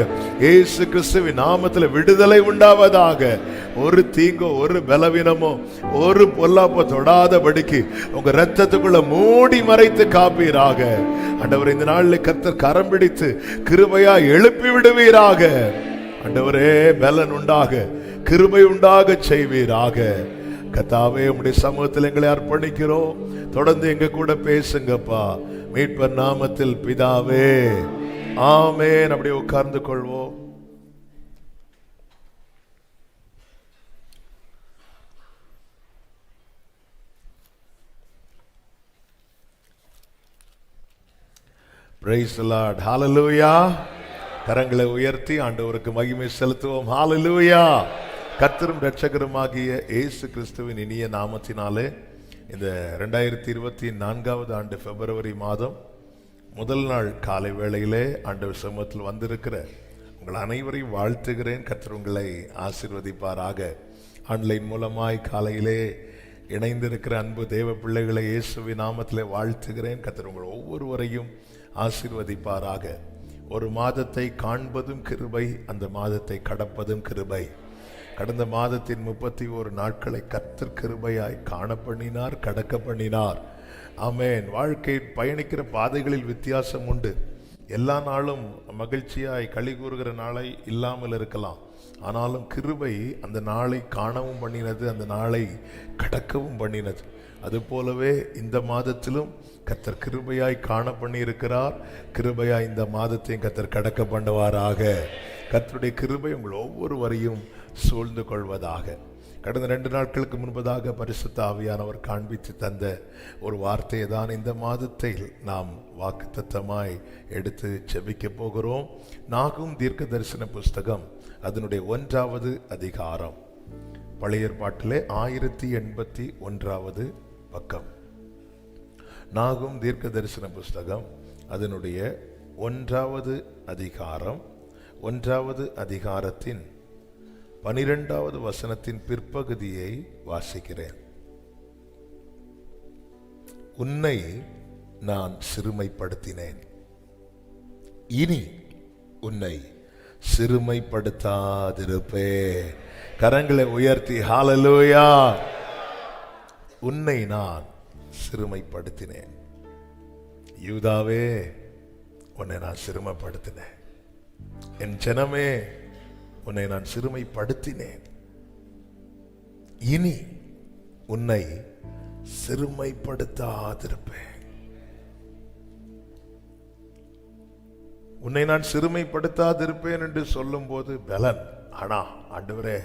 இயேசு கிறிஸ்துவின் நாமத்தில் விடுதலை உண்டாவதாக. ஒரு தீங்கோ ஒரு பலவீனமோ ஒரு பொல்லாப்போ தொடாதபடிக்கு உங்க ரத்தத்துக்குள்ள மூடி மறைத்து காப்பீராக. ஆண்டவரே, இந்த நாளில் கர்த்தர் கரம் பிடித்து கிருபையா எழுப்பி விடுவீராக. ஆண்டவரே, பலன் உண்டாக கிருபை உண்டாக செய்வீராக. கர்த்தாவே, உம்முடைய சமூகத்தில் எங்களை அர்ப்பணிக்கிறோம். தொடர்ந்து எங்க கூட பேசுங்கப்பா. மீட்பர் நாமத்தில் பிதாவே, ஆமென். அப்படியே உட்கார்ந்து கொள்வோம். Praise the Lord. Hallelujah. கரங்களை உயர்த்தி ஆண்டவருக்கு மகிமை செலுத்துவோம். ஹalleluya. கர்த்தரும் இரட்சகருமாகிய இயேசு கிறிஸ்துவின் இனிய நாமத்தினாலே இந்த 2024வது ஆண்டு பிப்ரவரி மாதம் முதல் நாள் காலை வேளையிலே ஆண்டவர் சமூகத்தில் வந்திருக்கிற உங்கள் அனைவரையும் வாழ்த்துகிறேன். கர்த்தர் உங்களை ஆசீர்வதிப்பாராக. ஆன்லைன் மூலமாய் காலையிலே இணைந்திருக்கிற அன்பு தேவ பிள்ளைகளை இயேசுவின் நாமத்திலே வாழ்த்துகிறேன். கர்த்தர் உங்கள் ஒவ்வொருவரையும் ஆசீர்வதிப்பாராக. ஒரு மாதத்தை காண்பதும் கிருபை, அந்த மாதத்தை கடப்பதும் கிருபை. கடந்த மாதத்தின் 31 நாட்களை கர்த்தர் கிருபையாய் காண பண்ணினார், கடக்க பண்ணினார். ஆமென். வாழ்க்கை பயணிக்கிற பாதைகளில் வித்தியாசம் உண்டு. எல்லா நாளும் மகிழ்ச்சியாய் களி கூறுகிற நாளை இல்லாமல் இருக்கலாம். ஆனாலும் கிருபை அந்த நாளை காணவும் பண்ணினது, அந்த நாளை கடக்கவும் பண்ணினது. அதுபோலவே இந்த மாதத்திலும் கர்த்தர் கிருபையாய் காண பண்ணி இருக்கிறார். கிருபையாய் இந்த மாதத்தையும் கர்த்தர் கடக்க பண்ணுவாராக. கர்த்தருடைய கிருபை உங்கள் ஒவ்வொருவரையும் சூழ்ந்து கொள்வதாக. கடந்த 2 நாட்களுக்கு முன்பதாக பரிசுத்த ஆவியானவர் காண்பித்து தந்த ஒரு வார்த்தையை தான் இந்த மாதத்தில் நாம் வாக்குத்தத்தமாய் எடுத்து செபிக்க போகிறோம். நாகும் தீர்க்க தரிசன புஸ்தகம் அதனுடைய 1வது அதிகாரம், பழைய ஏற்பாட்டிலே 1081வது பக்கம். நாகும் தீர்க்க தரிசன புஸ்தகம் அதனுடைய 1வது அதிகாரம், 1வது அதிகாரத்தின் 12வது வசனத்தின் பிற்பகுதியை வாசிக்கிறேன். உன்னை நான் சிறுமைப்படுத்தினேன், இனி உன்னை சிறுமைப்படுத்தாதிருப்பேன். கரங்களை உயர்த்தி ஹalleluya. உன்னை நான் சிறுமைப்படுத்தினேன். யூதாவே, உன்னை நான் சிறுமைப்படுத்தினேன். என் ஜனமே, உன்னை நான் சிறுமைப்படுத்தினேன். இனி உன்னை சிறுமைப்படுத்தாதிருப்பேன். உன்னை நான் சிறுமைப்படுத்தாதிருப்பேன் என்று சொல்லும் போது பலன். ஆனா ஆண்டவரே,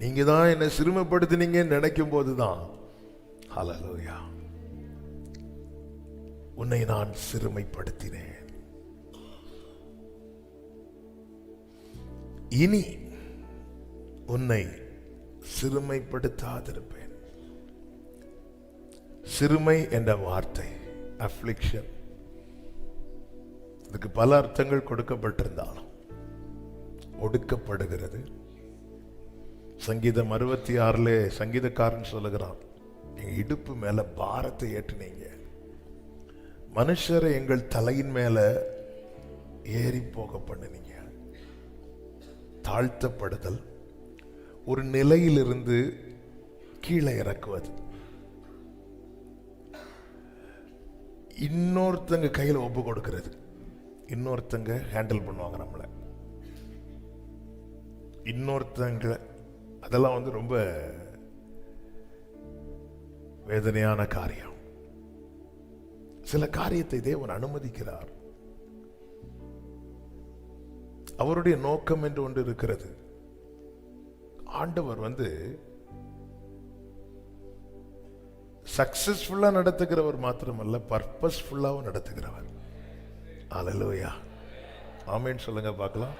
நீங்க தான் என்னை சிறுமைப்படுத்தினீங்கன்னு நினைக்கும் போதுதான் ஹalleluya. உன்னை நான் சிறுமைப்படுத்தினேன், இனி உன்னை சிறுமைப்படுத்தாதிருப்பேன். சிறுமை என்ற வார்த்தை அஃப்ளிக்ஷன், இதுக்கு பல அர்த்தங்கள் கொடுக்கப்பட்டிருந்தாலும் ஒடுக்கப்படுகிறது. சங்கீதம் 66 சங்கீதக்காரன் சொல்லுகிறான், எங்க இடுப்பு மேல பாரத்தை ஏற்றினீங்க, மனுஷரை எங்கள் தலையின் மேல ஏறி போக பண்ணினீங்க. தாழ்த்தப்படுதல், ஒரு நிலையிலிருந்து கீழே இறக்குவது, இன்னொருத்தங்க கையில ஒப்பு கொடுக்கிறது. இன்னொருத்தங்க ஹேண்டில் பண்ணுவாங்க நம்மளை, இன்னொருத்தங்க அதெல்லாம் ரொம்ப வேதனையான காரியம். சில காரியத்தை தேவன் அனுமதிக்கிறார். அவருடைய நோக்கம் என்று ஒன்று இருக்கிறது. ஆண்டவர் சக்சஸ்ஃபுல்லா நடத்துகிறவர் மாத்திரமல்ல, பர்பஸ்ஃபுல்லாவும் நடத்துகிறவர். அல்லேலூயா, ஆமென் சொல்லுங்க பார்க்கலாம்.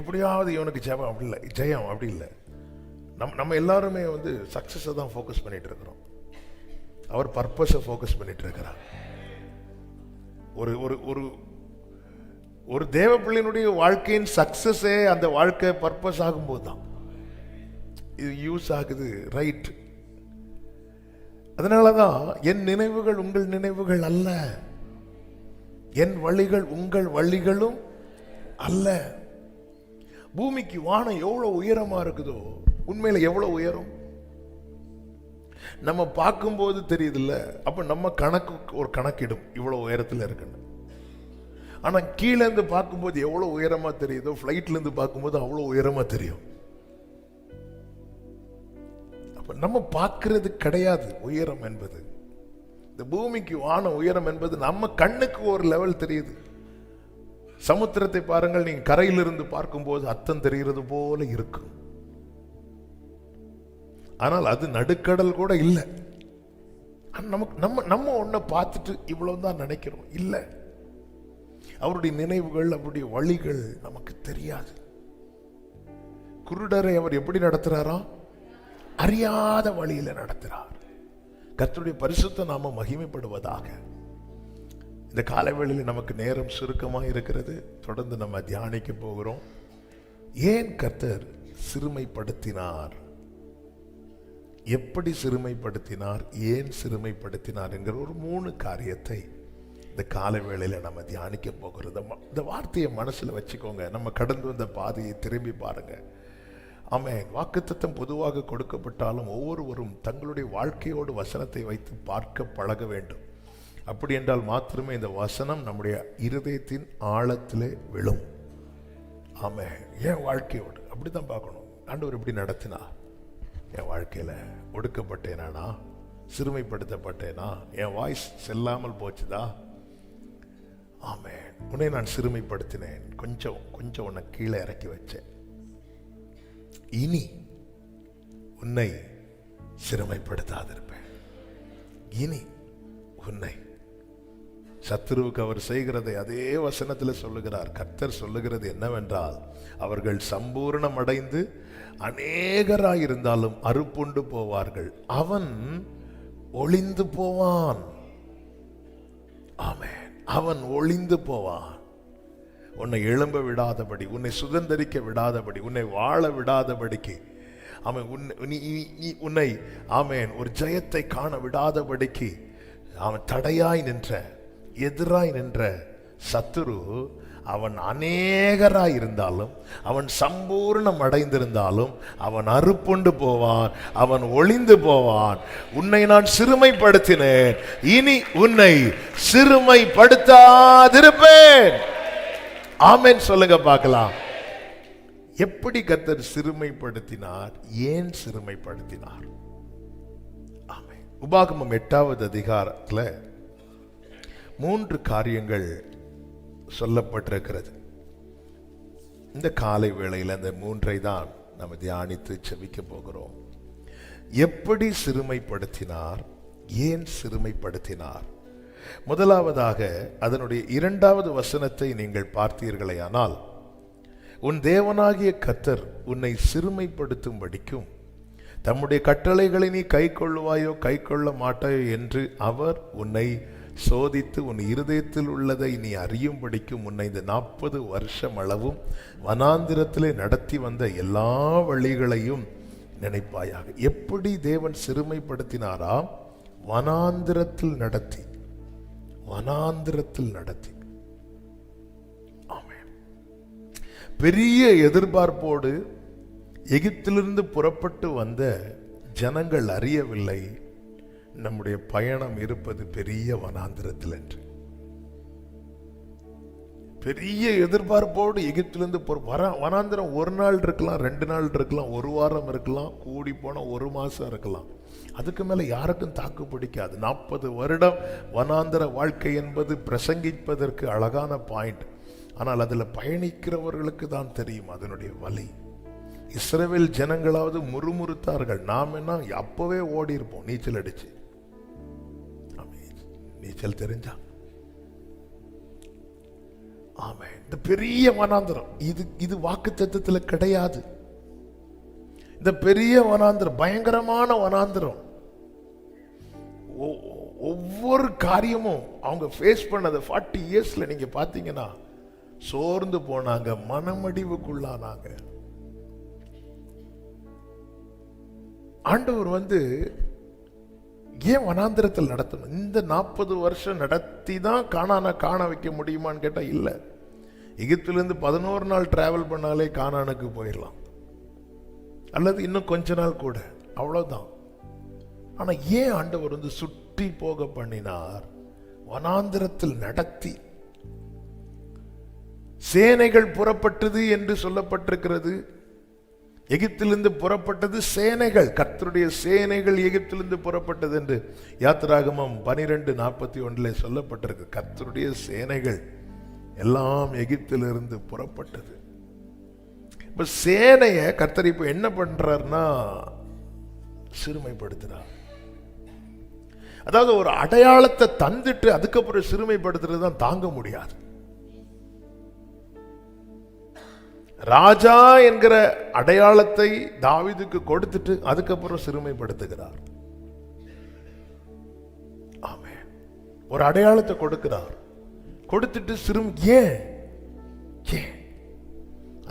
எப்படியாவது இவனுக்கு ஜெயம் அப்படி இல்லை, ஜெயம் அப்படி இல்லை. நம்ம எல்லாருமே சக்சஸை தான் ஃபோக்கஸ் பண்ணிட்டு இருக்கிறோம். அவர் பர்பஸை ஃபோக்கஸ் பண்ணிட்டு இருக்கிறார். ஒரு ஒரு ஒரு தேவ பிள்ளையினுடைய வாழ்க்கையின் சக்சஸே அந்த வாழ்க்கை பர்பஸ் ஆகும்போது தான் இது யூஸ் ஆகுது. ரைட். அதனாலதான் என் நினைவுகள் உங்கள் நினைவுகள் அல்ல, என் வழிகள் உங்கள் வழிகளும் அல்ல. பூமிக்கு வானம் எவ்வளவு உயரமா இருக்குதோ, உண்மையில எவ்வளவு உயரம் நம்ம பார்க்கும்போது தெரியுதுல்ல. அப்ப நம்ம ஒரு கணக்கிடும் இவ்வளவு உயரத்தில் இருக்குன்னு. ஆனா கீழே இருந்து பார்க்கும்போது எவ்வளவு உயரமா தெரியுதோ, பிளைட்ல இருந்து பார்க்கும்போது அவ்வளவு உயரமா தெரியும். அப்ப நம்ம பார்க்கிறது கிடையாது உயரம் என்பது. இந்த பூமிக்கு வான உயரம் என்பது நம்ம கண்ணுக்கு ஒரு லெவல் தெரியுது. சமுத்திரத்தை பாருங்கள், நீங்க கரையிலிருந்து பார்க்கும்போது அத்தம் தெரிகிறது போல இருக்கும். ஆனால் அது நடுக்கடல் கூட இல்லை. நம்ம ஒன்ன பார்த்துட்டு இவ்வளவுதான் நினைக்கிறோம். இல்லை, அவருடைய நினைவுகள், அவருடைய வழிகள் நமக்கு தெரியாது. குருடரை அவர் எப்படி நடத்துறாரா? அறியாத வழியில நடத்துறார். கர்த்தருடைய பரிசுத்த நாம மகிமைப்படுவதாக. இந்த காலைவேளையில் நமக்கு நேரம் சுருக்கமாக இருக்கிறது. தொடர்ந்து நம்ம தியானிக்க போகிறோம். ஏன் கர்த்தர் சிறுமைப்படுத்தினார், எப்படி சிறுமைப்படுத்தினார், ஏன் சிறுமைப்படுத்தினார் என்கிற ஒரு 3 காரியத்தை இந்த காலை வேளையில நம்ம தியானிக்க போகிறது. இந்த வார்த்தையை மனசுல வச்சுக்கோங்க. நம்ம கடந்து வந்த பாதையை திரும்பி பாருங்க. ஆமென். வாக்குத்தத்தம் பொதுவாக கொடுக்கப்பட்டாலும் ஒவ்வொருவரும் தங்களுடைய வாழ்க்கையோடு வசனத்தை வைத்து பார்க்க பழக வேண்டும். அப்படி என்றால் மாத்திரமே இந்த வசனம் நம்முடைய இருதயத்தின் ஆழத்திலே விழும். ஆமென். என் வாழ்க்கையோடு அப்படித்தான் பார்க்கணும். ஆண்டவர் எப்படி நடத்தினா? என் வாழ்க்கையில ஒடுக்கப்பட்டேனா, சிறுமைப்படுத்தப்பட்டேனா, என் வாய்ஸ் செல்லாமல் போச்சுதா? ஆமென். உன்னை நான் சிறுமைப்படுத்தினேன், கொஞ்சம் உன்னை கீழே இறக்கி வச்சேன். இனி உன்னை சிறுமைப்படுத்தாதிருப்பேன். இனி உன்னை சத்துருவுக்கு அவர் செய்கிறதை அதே வசனத்தில் சொல்லுகிறார். கர்த்தர் சொல்லுகிறது என்னவென்றால், அவர்கள் சம்பூர்ணம் அடைந்து அநேகராயிருந்தாலும் அறுப்புண்டு போவார்கள், அவன் ஒளிந்து போவான். ஆமென். அவன் ஒளிந்து போவான். உன்னை எழும்ப விடாதபடி, உன்னை சுதந்திரிக்க விடாதபடி, உன்னை வாழ விடாதபடிக்கு, அவன் உன்னை ஆமென் ஒரு ஜெயத்தை காண விடாதபடிக்கு அவன் தடையாய் நின்ற, எதிராய் நின்ற சத்துரு, அவன் அநேகராய் இருந்தாலும், அவன் சம்பூர்ணம் அடைந்திருந்தாலும் அவன் அறுப்புண்டு போவான், அவன் ஒளிந்து போவான். உன்னை நான் சிறுமைப்படுத்தினேன், இனி உன்னை சிறுமைப்படுத்தாதிருப்பேன். ஆமென் சொல்லுங்க பார்க்கலாம். எப்படி கர்த்தர் சிறுமைப்படுத்தினார், ஏன் சிறுமைப்படுத்தினார்? ஆமென். உபாகமம் 8வது அதிகாரத்துல 3 காரியங்கள் சொல்லப்பட்டிருக்கிறது. இந்த காலை வேளையில் அந்த 3ஐ தான் நம்ம தியானித்து செபிக்க போகிறோம். எப்படி சிறுமைப்படுத்தினார், ஏன் சிறுமைப்படுத்தினார்? முதலாவதாக அதனுடைய 2வது வசனத்தை நீங்கள் பார்த்தீர்களேயானால், உன் தேவனாகிய கர்த்தர் உன்னை சிறுமைப்படுத்தும்படிக்கும் தம்முடைய கட்டளைகளை நீ கை கொள்ளுவாயோ கை கொள்ள மாட்டாயோ என்று அவர் உன்னை சோதித்து உன் இருதயத்தில் உள்ளதை நீ அறியும்படிக்கும் உன்னை இந்த 40 வருஷம் அளவும் வனாந்திரத்திலே நடத்தி வந்த எல்லா வழிகளையும் நினைப்பாயாக. எப்படி தேவன் சிறுமைப்படுத்தினாராம்? வனாந்திரத்தில் நடத்தி, வனாந்திரத்தில் நடத்தி. ஆமென். பெரிய எதிர்பார்ப்போடு எகிப்திலிருந்து புறப்பட்டு வந்த ஜனங்கள் அறியவில்லை நம்முடைய பயணம் இருப்பது பெரிய வனாந்திரத்தில் என்று. பெரிய எதிர்பார்ப்போடு எகிப்திலிருந்து வனாந்திரம் ஒரு நாள் இருக்கலாம், 2 நாள் இருக்கலாம், 1 வாரம் இருக்கலாம், கூடி போன 1 மாசம் இருக்கலாம். அதுக்கு மேல யாருக்கும் தாக்கு பிடிக்காது. 40 வருடம் வனாந்திர வாழ்க்கை என்பது பிரசங்கிப்பதற்கு அழகான பாயிண்ட். ஆனால் அதில் பயணிக்கிறவர்களுக்கு தான் தெரியும் அதனுடைய வலி. இஸ்ரவேல் ஜனங்களாவது முறுமுறுத்தார்கள், நாம் என்ன அப்பவே ஓடி இருப்போம் நீச்சல் அடிச்சு. நீச்சல் தெரிஞ்சா ஆமே. இந்த பெரிய வனாந்திரம் இது வாக்குத்தத்தத்தில் கிடையாது. இந்த பெரிய வனாந்திரம் பயங்கரமான வனாந்திரம். ஒவ்வொரு காரியமும் அவங்க ஃபேஸ் பண்ணது 40 இயர்ஸ்ல நீங்க பாத்தீங்கன்னா சோர்ந்து போனாங்க, மனமடிவுக்குள்ளானாங்க. ஆண்டவர் ஏன் வனாந்திரத்தில் நடத்தணும்? இந்த 40 வருஷம் நடத்தி தான் கானானை காண வைக்க முடியுமான்னு கேட்டா இல்ல. எகிப்திலிருந்து 11 நாள் டிராவல் பண்ணாலே கானானுக்கு போயிடலாம், அல்லது இன்னும் கொஞ்ச நாள் கூட, அவ்வளவுதான். ஆனா ஏன் ஆண்டவர் சுற்றி போக பண்ணினார்? வனாந்திரத்தில் நடத்தி சேனைகள் புறப்பட்டது என்று சொல்லப்பட்டிருக்கிறது. எகிப்திலிருந்து புறப்பட்டது சேனைகள், கர்த்தருடைய சேனைகள் எகிப்திலிருந்து புறப்பட்டது என்று யாத்திராகமம் 12:41 சொல்லப்பட்டிருக்கு. கர்த்தருடைய சேனைகள் எல்லாம் எகிப்திலிருந்து புறப்பட்டது. இப்ப சேனைய கர்த்தர் இப்ப என்ன பண்றார்னா சிறுமைப்படுத்துறார். அதாவது ஒரு அடையாளத்தை தந்துட்டு அதுக்கப்புறம் சிறுமைப்படுத்துறது தான் தாங்க முடியாது. ராஜா என்கிற அடையாளத்தை தாவீதுக்கு கொடுத்துட்டு அதுக்கப்புறம் சிறுமைப்படுத்துகிறார். ஆமென். ஒரு அடையாளத்தை கொடுக்கிறார், கொடுத்துட்டு ஏன்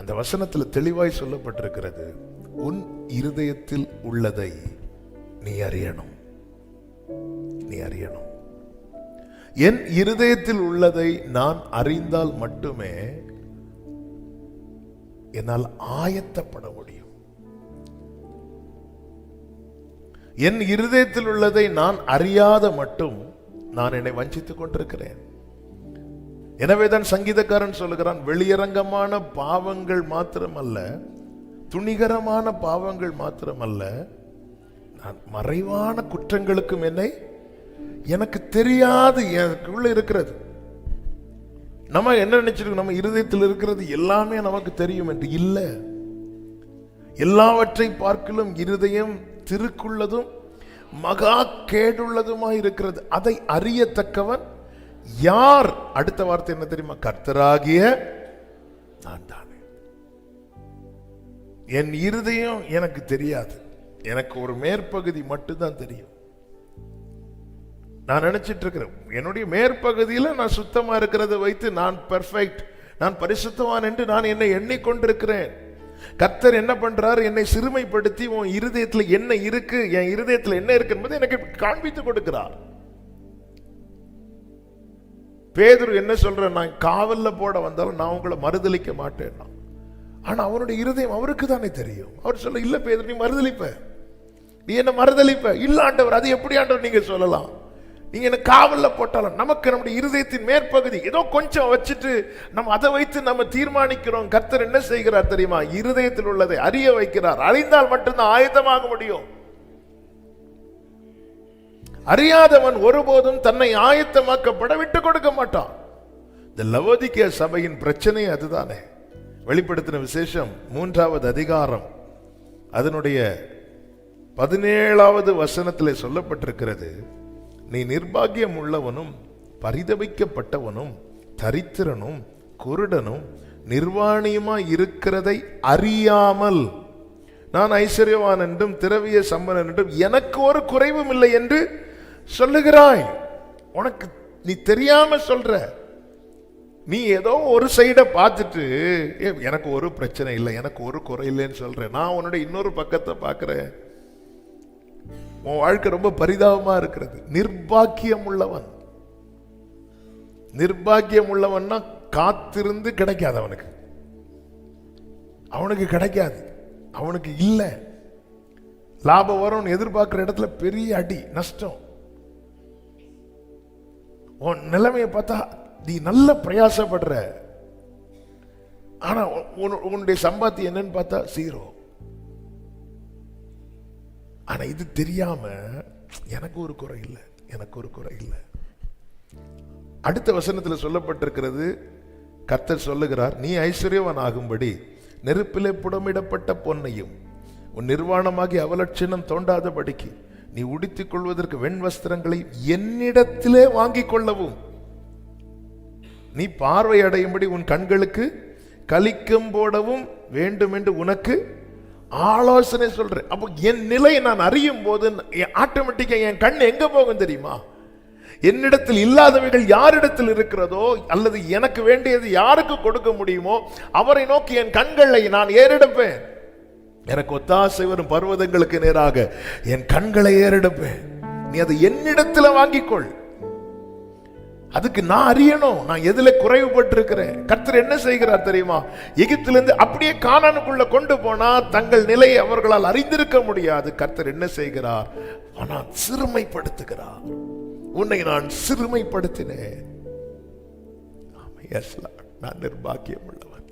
அந்த வசனத்தில் தெளிவாய் சொல்லப்பட்டிருக்கிறது, உன் இருதயத்தில் உள்ளதை நீ அறியணும். நீ அறியணும். என் இருதயத்தில் உள்ளதை நான் அறிந்தால் மட்டுமே என்னால் ஆயத்தப்பட முடியும். என் இருதயத்தில் உள்ளதை நான் அறியாத மட்டும் நான் என்னை வஞ்சித்துக் கொண்டிருக்கிறேன். எனவேதான் சங்கீதக்காரன் சொல்லுகிறான், வெளியரங்கமான பாவங்கள் மாத்திரமல்ல, துணிகரமான பாவங்கள் மாத்திரமல்ல, நான் மறைவான குற்றங்களுக்கும் என்னை எனக்கு தெரியாது எனக்குள்ள இருக்கிறது. நம்ம என்ன நினைச்சிருக்கோம், நம்ம இருதயத்தில் இருக்கிறது எல்லாமே நமக்கு தெரியும் என்று. இல்ல, எல்லாவற்றை பார்க்கலும் இருதயம் திருக்குள்ளதும் மகா கேடுள்ளதுமாய் இருக்கிறது, அதை அறியத்தக்கவன் யார்? அடுத்த வார்த்தை என்ன தெரியுமா? கர்த்தராகிய நான் தானே. என் இருதயம் எனக்கு தெரியாது, எனக்கு ஒரு மேற்பகுதி மட்டும்தான் தெரியும். நான் நினைச்சிட்டு இருக்கிறேன் என்னுடைய மேற்பகுதியில் நான் சுத்தமா இருக்கிறத வைத்து நான் பெர்ஃபெக்ட், நான் பரிசுத்தவான் என்று நான் என்னை எண்ணிக்கொண்டிருக்கிறேன். கர்த்தர் என்ன பண்றாரு? என்னை சிறுமைப்படுத்தி உன் இருதயத்தில் என்ன இருக்கு, என் இருதயத்தில் என்ன இருக்கு என்பதை எனக்கு காண்பித்து கொடுக்கிறார். பேதுரு என்ன சொல்ற, நான் காவல்ல போட வந்தாலும் நான் உங்களை மறுதலிக்க மாட்டேன். ஆனா அவனுடைய இருதயம் அவருக்கு தானே தெரியும். அவர் சொல்ல, இல்ல பேதுரு, நீ மறுதலிப்ப, நீ என்ன மறுதலிப்ப. இல்ல ஆண்டவர், அது எப்படி ஆண்டவர் நீங்க சொல்லலாம்? நீங்க என்ன காவல்ல போட்டாலும் நமக்கு நம்முடைய இருதயத்தின் மேற்பகுதி ஏதோ கொஞ்சம் வச்சுட்டு நம்ம அதை வைத்து நம்ம தீர்மானிக்கிறோம். கர்த்தர் என்ன செய்கிறார் தெரியுமா? இருதயத்தில் உள்ளதை அறிய வைக்கிறார். அறிந்தால் மட்டும்தான் ஆயத்தமாக முடியும். அறியாதவன் ஒருபோதும் தன்னை ஆயத்தமாக்கப்பட விட்டு கொடுக்க மாட்டான். இந்த லவோதிக்கேய சபையின் பிரச்சனை அதுதானே. வெளிப்படுத்தின விசேஷம் 3வது அதிகாரம் அதனுடைய 17வது வசனத்திலே சொல்லப்பட்டிருக்கிறது, நீ நிர்பாகியம் உள்ளவனும் பரிதபிக்கப்பட்டவனும் தரித்திரனும் குருடனும் நிர்வாணியுமாய் இருக்கிறதை அறியாமல் நான் ஐஸ்வர்யவான் என்றும் திரவிய சம்பனன் என்றும் எனக்கு ஒரு குறைவும் இல்லை என்று சொல்லுகிறாய். உனக்கு நீ தெரியாம சொல்ற. நீ ஏதோ ஒரு சைட பார்த்துட்டு எனக்கு ஒரு பிரச்சனை இல்லை, எனக்கு ஒரு குறை இல்லைன்னு சொல்ற. நான் உன்னுடைய இன்னொரு பக்கத்தை பார்க்கிறேன். உன் வாழ்க்கை ரொம்ப பரிதாபமா இருக்கிறது. நிர்பாக்கியம் உள்ளவன், நிர்பாக்கியம் உள்ளவன்னா காத்திருந்து கிடைக்காது அவனுக்கு, அவனுக்கு கிடைக்காது, அவனுக்கு இல்ல. லாபம் வரும் எதிர்பார்க்கிற இடத்துல பெரிய அடி நஷ்டம். உன் நிலைமையை பார்த்தா நீ நல்ல பிரயாசப்படுற, ஆனா உன்னுடைய சம்பாத்தியம் என்னன்னு பார்த்தா 0. ஆனா இது தெரியாம எனக்கு ஒரு குறை இல்லை, எனக்கு ஒரு குறை இல்லை. அடுத்த வசனத்தில் சொல்லப்பட்டிருக்கிறது, கர்த்தர் சொல்லுகிறார், நீ ஐஸ்வர்யவான் ஆகும்படி நெருப்பிலே புடமிடப்பட்ட பொன்னையும் உன் நிர்வாணமாகி அவலட்சணம் தோண்டாதபடிக்கு நீ உடுத்திக் கொள்வதற்கு வெண் வஸ்திரங்களை என்னிடத்திலே வாங்கிக் கொள்ளவும் நீ பார்வை அடையும்படி உன் கண்களுக்கு கலிக்கம் போடவும் வேண்டும் என்று உனக்கு ஆலோசனை சொல்றேன். அப்போ என் நிலையை நான் அறியும் போது ஆட்டோமேட்டிக்கா என் கண் எங்க போகும் தெரியுமா? என்னிடத்தில் இல்லாதவைகள் யாரிடத்தில் இருக்கிறதோ அல்லது எனக்கு வேண்டியது யாருக்கு கொடுக்க முடியுமோ அவரை நோக்கி என் கண்களை நான் ஏறெடுப்பேன். எனக்கு ஒத்தாசை வரும் பர்வதங்களுக்கு நேராக என் கண்களை ஏறெடுப்பேன். நீ அதை என்னிடத்தில் வாங்கிக்கொள். அதுக்கு நான் அறியணும், நான் எதுல குறைவுபட்டிருக்கிறேன். கர்த்தர் என்ன செய்கிறார் தெரியுமா? எகிப்திலிருந்து அப்படியே கானானுக்குள்ள கொண்டு போனா தங்கள் நிலையை அவர்களால் அறிந்திருக்க முடியாது. கர்த்தர் என்ன செய்கிறார்? ஆனால் சிறுமைப்படுத்துகிறார். உன்னை நான் சிறுமைப்படுத்தினேன். நான் நிர்பாக்கியம் உள்ளவன்,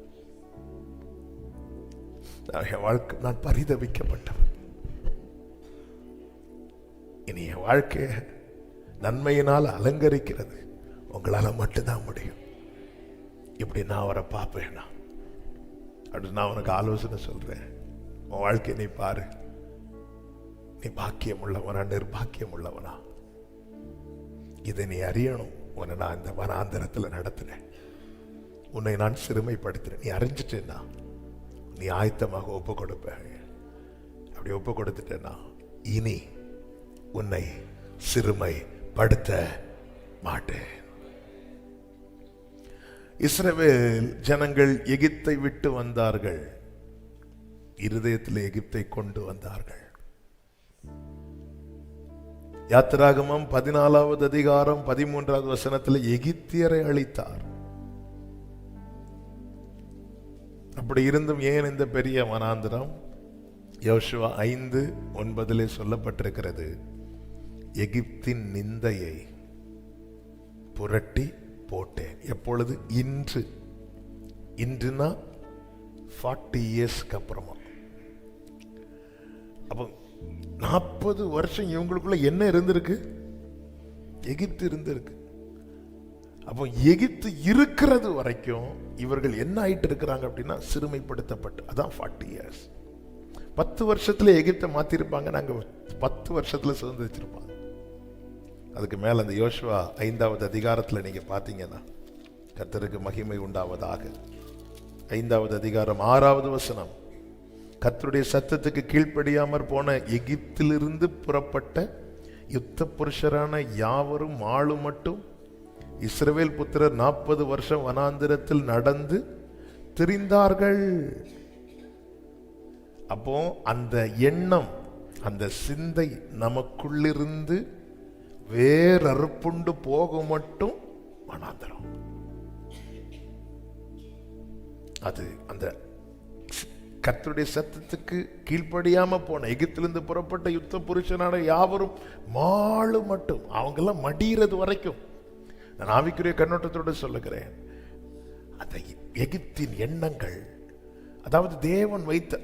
என் வாழ்க்கை நான் பரிதவிக்கப்பட்டவன். இனி என் வாழ்க்கைய நன்மையினால் அலங்கரிக்கிறது உங்களால மட்டும்தான் முடியும். இப்படி நான் அவரை பார்ப்பேனா? அப்படி நான் உனக்கு ஆலோசனை சொல்றேன். உன் வாழ்க்கையை நீ பாரு. நீ பாக்கியம் உள்ளவனா நிர்பாக்கியம் உள்ளவனா? இதை நீ அறியணும். உன்னை நான் இந்த வனாந்தரத்தில் நடத்தினேன், உன்னை நான் சிறுமைப்படுத்தினேன். நீ அறிஞ்சிட்டேன்னா நீ ஆயத்தமாக ஒப்பு கொடுப்ப. அப்படி ஒப்பு கொடுத்துட்டேன்னா இனி உன்னை சிறுமைப்படுத்த மாட்டேன். இஸ்ரவேல் ஜனங்கள் எகிப்தை விட்டு வந்தார்கள், இருதயத்தில் எகிப்தை கொண்டு வந்தார்கள். யாத்திராகமம் 14வது அதிகாரம் 13வது வசனத்தில் எகிப்தியரை அழித்தார். அப்படி இருந்தும் ஏன் இந்த பெரிய வனாந்திரம்? யோசுவா 5:9 சொல்லப்பட்டிருக்கிறது, எகிப்தின் நிந்தையை புரட்டி போட்டேன். எப்பொழுது? இன்று. இன்றுனா 40 இயர்ஸ்க்கு அப்புறமா. அப்போ 40 வருஷம் இவங்களுக்குள்ள என்ன இருந்திருக்கு? எகிப்து இருந்திருக்கு. அப்போ எகிப்து இருக்கிறது வரைக்கும் இவர்கள் என்ன ஆயிட்டு இருக்கிறாங்க அப்படின்னா சிறுமைப்படுத்தப்பட்டு. அதான் 40 இயர்ஸ். 10 வருஷத்துல எகிப்தை மாத்திருப்பாங்க, நாங்க 10 வருஷத்துல சுதந்திரிச்சிருப்பாங்க. அதுக்கு மேல அந்த யோசுவா 5வது அதிகாரத்துல நீங்க பாத்தீங்கன்னா, கர்த்தருக்கு மகிமை உண்டாவதாக, 5வது அதிகாரம் 6வது வசனம், கர்த்தருடைய சத்தத்துக்கு கீழ்ப்படியாமற் போன எகிப்திலிருந்து புறப்பட்ட யுத்த புருஷரான யாவரும் ஆளும் மட்டும் இஸ்ரவேல் புத்திரர் 40 வருஷம் வனாந்திரத்தில் நடந்து திரிந்தார்கள். அப்போ அந்த எண்ணம், அந்த சிந்தை நமக்குள்ளிருந்து வேறறுப்புண்டு போக மட்டும் வனாந்திரம். அது அந்த கர்த்தருடைய சத்தத்துக்கு கீழ்ப்படியாம போன எகிப்திலிருந்து புறப்பட்ட யுத்த புருஷனான யாவரும் மாளு மட்டும், அவங்கெல்லாம் மடிகிறது வரைக்கும். நான் ஆவிக்குரிய கண்ணோட்டத்தோடு சொல்லுகிறேன், அந்த எகிப்தின் எண்ணங்கள், அதாவது தேவன் வைத்த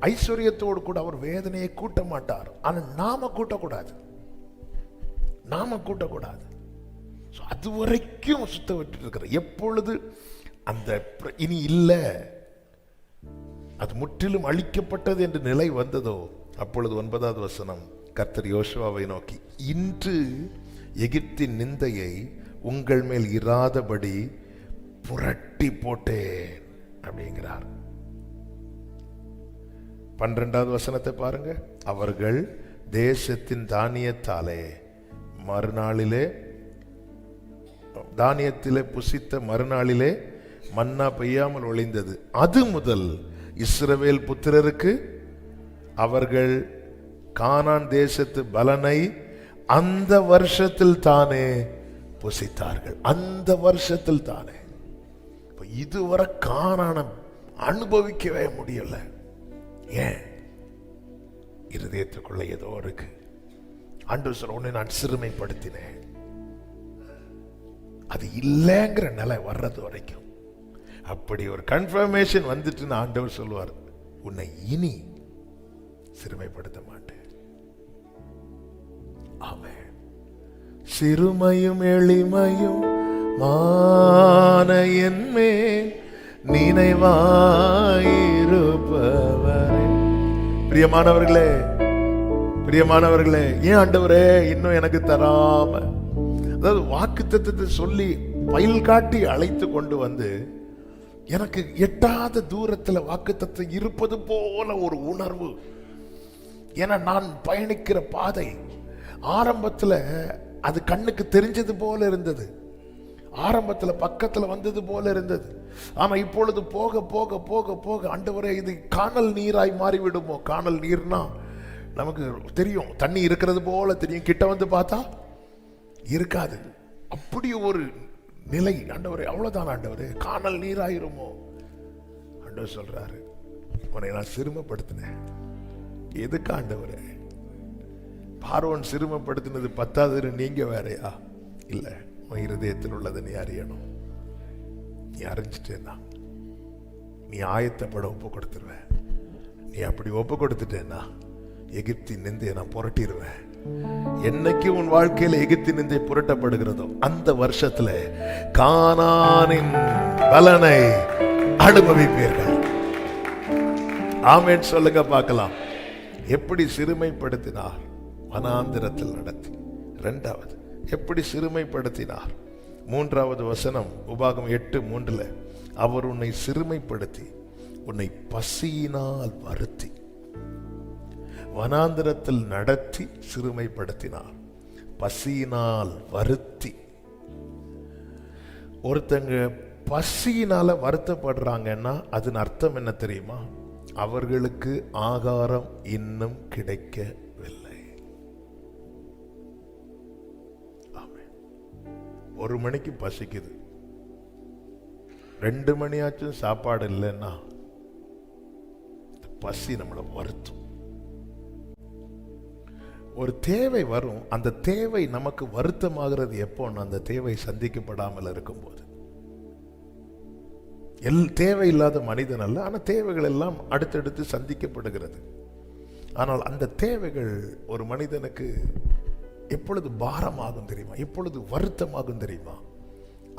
ஐஸ்வர்யத்தோடு கூட அவர் வேதனையை கூட்ட மாட்டார். ஆனா நாம கூட்டக்கூடாது, நாம கூட்டக்கூடாது. அது வரைக்கும் சுத்த விட்டு இருக்கிற. எப்பொழுது அந்த இனி இல்லை, அது முற்றிலும் அழிக்கப்பட்டது என்று நிலை வந்ததோ அப்பொழுது 9வது வசனம், கர்த்தர் யோசுவாவை நோக்கி, இன்று எகிப்தின் நிந்தையை உங்கள் மேல் இராதபடி புரட்டி போட்டேன் அப்படிங்கிறார். 12வது வசனத்தை பாருங்க, அவர்கள் தேசத்தின் தானியத்தாலே மறுநாளிலே, தானியத்திலே புசித்த மறுநாளிலே மன்னா பெய்யாமல் ஒளிந்தது. அது முதல் இஸ்ரவேல் புத்திரருக்கு அவர்கள் கானான் தேசத்து பலனை அந்த வருஷத்தில் தானே புசித்தார்கள். அந்த வருஷத்தில் தானே. இதுவரை கானான அனுபவிக்கவே முடியல. ஏன்? இருதயத்துக்குள்ள ஏதோ இருக்கு. ஆண்டவர் சொல்ற, உன்னை நான் சிறுமைப்படுத்தினேன். அது இல்லைங்கிற நிலை வர்றது வரைக்கும் அப்படி ஒரு கன்ஃபர்மேஷன் வந்துட்டு ஆண்டவர் சொல்லுவார், உன்னை இனி சிறுமைப்படுத்த மாட்டேன். ஆமென். சிறுமையும் எளிமையும் மான என்மே நினைவாயிருப்பவரே. பிரியமானவர்களே, பிரியமானவர்களே, ஏன் ஆண்டவரே இன்னும் எனக்கு தராம, அதாவது வாக்குத்தத்தத்தை சொல்லி பயில் காட்டி அழைத்து கொண்டு வந்து எனக்கு எட்டாத தூரத்தில் வாக்குத்தத்தம் இருப்பது போல ஒரு உணர்வு. ஏன்னா நான் பயணிக்கிற பாதை ஆரம்பத்தில் அது கண்ணுக்கு தெரிஞ்சது போல இருந்தது, ஆரம்பத்தில் பக்கத்தில் வந்தது போல இருந்தது. ஆனா இப்பொழுது போக போக போக போக ஆண்டவரே இது காணல் நீராய் மாறிவிடுமோ. காணல் நீர்னா நமக்கு தெரியும், தண்ணி இருக்கிறது போல தெரியும், கிட்ட வந்து பார்த்தா இருக்காது. அப்படி ஒரு நிலை ஆண்டவரே. அவ்வளவுதான் ஆண்டவரே, காணல் நீராயிருமோ. ஆண்டவர் சொல்றாரு, உன்னை நான் சிறுமப்படுத்தினேன். எதுக்கு ஆண்டவரே? பார்வோன் சிறுமப்படுத்தினது பத்தாவது, நீங்க வேறையா? இல்ல, உன் இருதயத்தில் உள்ளதை நீ அறியணும். நீ அறிஞ்சிட்டேன்னா நீ ஆயத்தப்பட ஒப்பு கொடுத்துருவ. நீ அப்படி ஒப்பு கொடுத்துட்டேன்னா எகிப்தின் நிந்தையை நான் புரட்டிடுவேன். என்னைக்கு உன் வாழ்க்கையில எகிப்தின் நிந்தை புரட்டப்படுகிறதோ அந்த வருஷத்துல கானானின் பலனை அனுபவிப்பீர்கள். ஆமென் சொல்லுங்க பார்க்கலாம். எப்படி சிறுமைப்படுத்தினார்? வனாந்திரத்தில் நடத்தி. இரண்டாவது, எப்படி சிறுமைப்படுத்தினார்? மூன்றாவது வசனம், உபாகம் 8:3, அவர் உன்னை சிறுமைப்படுத்தி உன்னை பசியினால் வருத்தி. வனாந்திரத்தில் நடத்தி சிறுமைப்படுத்தினார், பசியினால் வருத்தி. ஒருத்தங்க பசியினால வருத்தப்படுறாங்கன்னா அதன் அர்த்தம் என்ன தெரியுமா? அவர்களுக்கு ஆகாரம் இன்னும் கிடைக்கவில்லை. 1 மணிக்கு பசிக்குது, 2 மணியாச்சும் சாப்பாடு இல்லைன்னா பசி நம்மளை வருத்தும். ஒரு தேவை வரும், அந்த தேவை நமக்கு வருத்தமாகிறது எப்போன்னு அந்த தேவை சந்திக்கப்படாமல் இருக்கும்போது. தேவையில்லாத மனிதன் அல்ல, ஆனால் தேவைகள் எல்லாம் அடுத்தடுத்து சந்திக்கப்படுகிறது. ஆனால் அந்த தேவைகள் ஒரு மனிதனுக்கு எப்பொழுது பாரமாகும் தெரியுமா? எப்பொழுது வருத்தமாகும் தெரியுமா?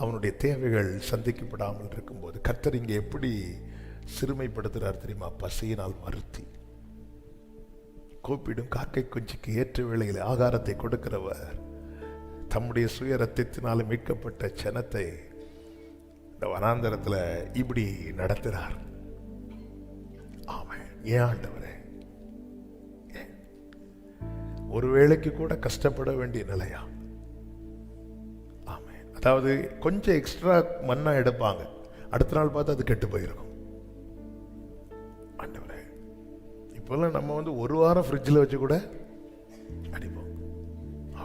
அவனுடைய தேவைகள் சந்திக்கப்படாமல் இருக்கும்போது. கர்த்தர் இங்கே எப்படி சிறுமைப்படுத்துகிறார் தெரியுமா? பசியினால் வருத்தி. கூப்பிடும் காக்கை குஞ்சுக்கு ஏற்ற வேளையில் ஆகாரத்தை கொடுக்கிறவர் தம்முடைய சுய ரத்தத்தினால் மீட்கப்பட்ட ஜனத்தை இந்த வனாந்தரத்தில் இப்படி நடத்துகிறார். ஆமென். ஏன் ஆண்டவரே? ஒரு வேளைக்கு கூட கஷ்டப்பட வேண்டிய நிலையா? ஆமென். அதாவது கொஞ்சம் எக்ஸ்ட்ரா மண்ணா எடுப்பாங்க, அடுத்த நாள் பார்த்து அது கெட்டு போயிருக்கும். ஆண்டவரே, இப்போல்லாம் நம்ம ஒரு வாரம் ஃப்ரிட்ஜில் வச்சு கூட அடிப்போம்.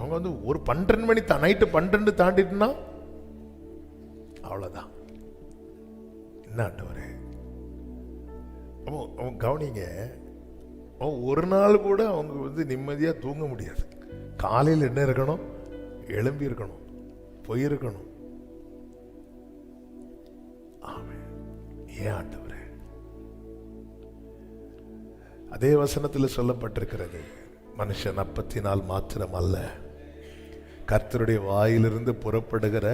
அவங்க ஒரு 12 மணி நைட்டு 12 தாண்டிட்டுனா அவ்வளோதான். என்ன ஆண்டவரே? அவன் கவனிங்க, ஒரு நாள் கூட அவங்க நிம்மதியாக தூங்க முடியாது. காலையில் என்ன இருக்கணும்? எழும்பி இருக்கணும், போயிருக்கணும். ஆமென். ஏன் ஆண்டவரே? அதே வசனத்தில் சொல்லப்பட்டிருக்கிறது, மனுஷன் அப்பத்தினால் மாத்திரம் அல்ல, கர்த்தருடைய வாயிலிருந்து புறப்படுகிற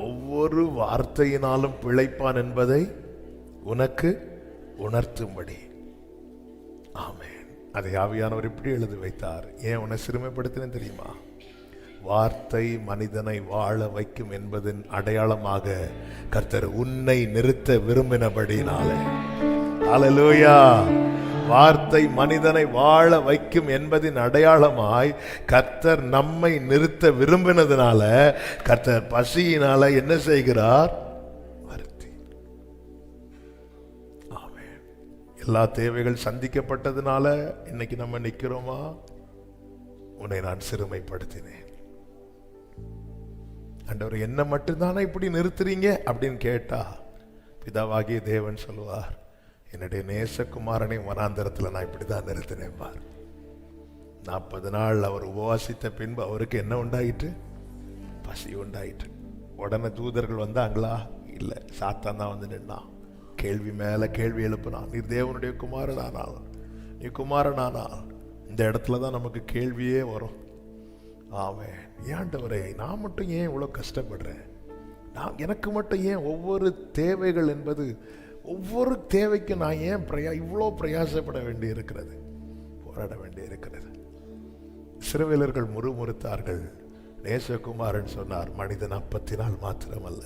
ஒவ்வொரு வார்த்தையினாலும் பிழைப்பான் என்பதை உனக்கு உணர்த்தும்படி. ஆமென். அதை ஆவியானவர் இப்படி எழுதி வைத்தார். ஏன் உன்னை சிறுமைப்படுத்தினேன் தெரியுமா? வார்த்தை மனிதனை வாழ வைக்கும் என்பதன் அடையாளமாக கர்த்தர் உன்னை நிறுத்த விரும்பினபடினாலே. ஹல்லேலூயா. வார்த்தை மனிதனை வாழ வைக்கும் என்பதின் அடையாளமாய் கர்த்தர் நம்மை நிறுத்த விரும்பினதுனால கர்த்தர் பசியினால என்ன செய்கிறார்? வருத்தி. ஆமென். எல்லா தேவைகள் சந்திக்கப்பட்டதுனால இன்னைக்கு நம்ம நிக்கிறோமா? உன்னை நான் சிறுமைப்படுத்தினேன். ஆண்டவர், என்ன மட்டும்தானே இப்படி நிறுத்துறீங்க அப்படின்னு கேட்டா பிதாவாகிய தேவன் சொல்லுவார், என்னுடைய நேசகுமாரனை வனாந்தரத்தில் நான் இப்படிதான் நிறுத்தினேன் பார். 40 நாள் அவர் உபவாசித்த பின்பு அவருக்கு என்ன உண்டாயிற்று? பசி உண்டாயிற்று. உடனே தூதர்கள் வந்தாங்களா? இல்லை, சாத்தான் தான் வந்து நின்னான். கேள்வி மேல கேள்வி எழுப்பினான். நீ தேவனுடைய குமாரனானால், நீ குமாரனானால், இந்த இடத்துல தான் நமக்கு கேள்வியே வரும். ஆமென். ஆண்டவரே, நான் மட்டும் ஏன் இவ்வளோ கஷ்டப்படுறேன்? எனக்கு மட்டும் ஏன் ஒவ்வொரு தேவைகள் என்பது, ஒவ்வொரு தேவைக்கு நான் ஏன் இவ்வளோ பிரயாசப்பட வேண்டி இருக்கிறது, போராட வேண்டி இருக்கிறது? இஸ்ரவேலர்கள் முறுமுறுத்தார்கள். நேசகுமாரன் சொன்னார், மனிதன் அப்பத்தினால் மாத்திரமல்ல.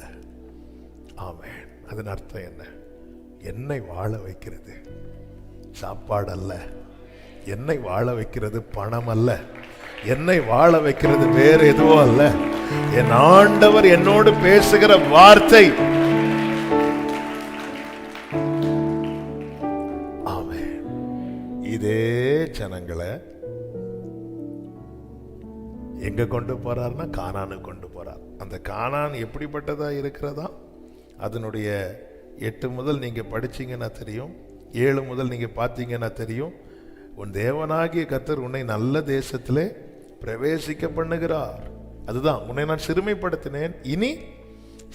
ஆமென். அதன் அர்த்தம் என்ன? என்னை வாழ வைக்கிறது சாப்பாடு அல்ல, என்னை வாழ வைக்கிறது பணம் அல்ல, என்னை வாழ வைக்கிறது வேறு எதுவும் அல்ல. என் ஆண்டவர் என்னோடு பேசுகிற வார்த்தை. ஆமென். இதே ஜனங்களை எங்க கொண்டு போறார்னா கானானுக்கு கொண்டு போறார். அந்த கானான் எப்படிப்பட்டதா இருக்கிறதா? அதனுடைய 8 முதல் நீங்க படிச்சீங்கன்னா தெரியும், 7 முதல் நீங்க பார்த்தீங்கன்னா தெரியும். உன் தேவனாகிய கர்த்தர் உன்னை நல்ல தேசத்திலே பிரவேசிக்க பண்ணுகிறார். அதுதான், உன்னை நான் சிறுமைப்படுத்தினேன், இனி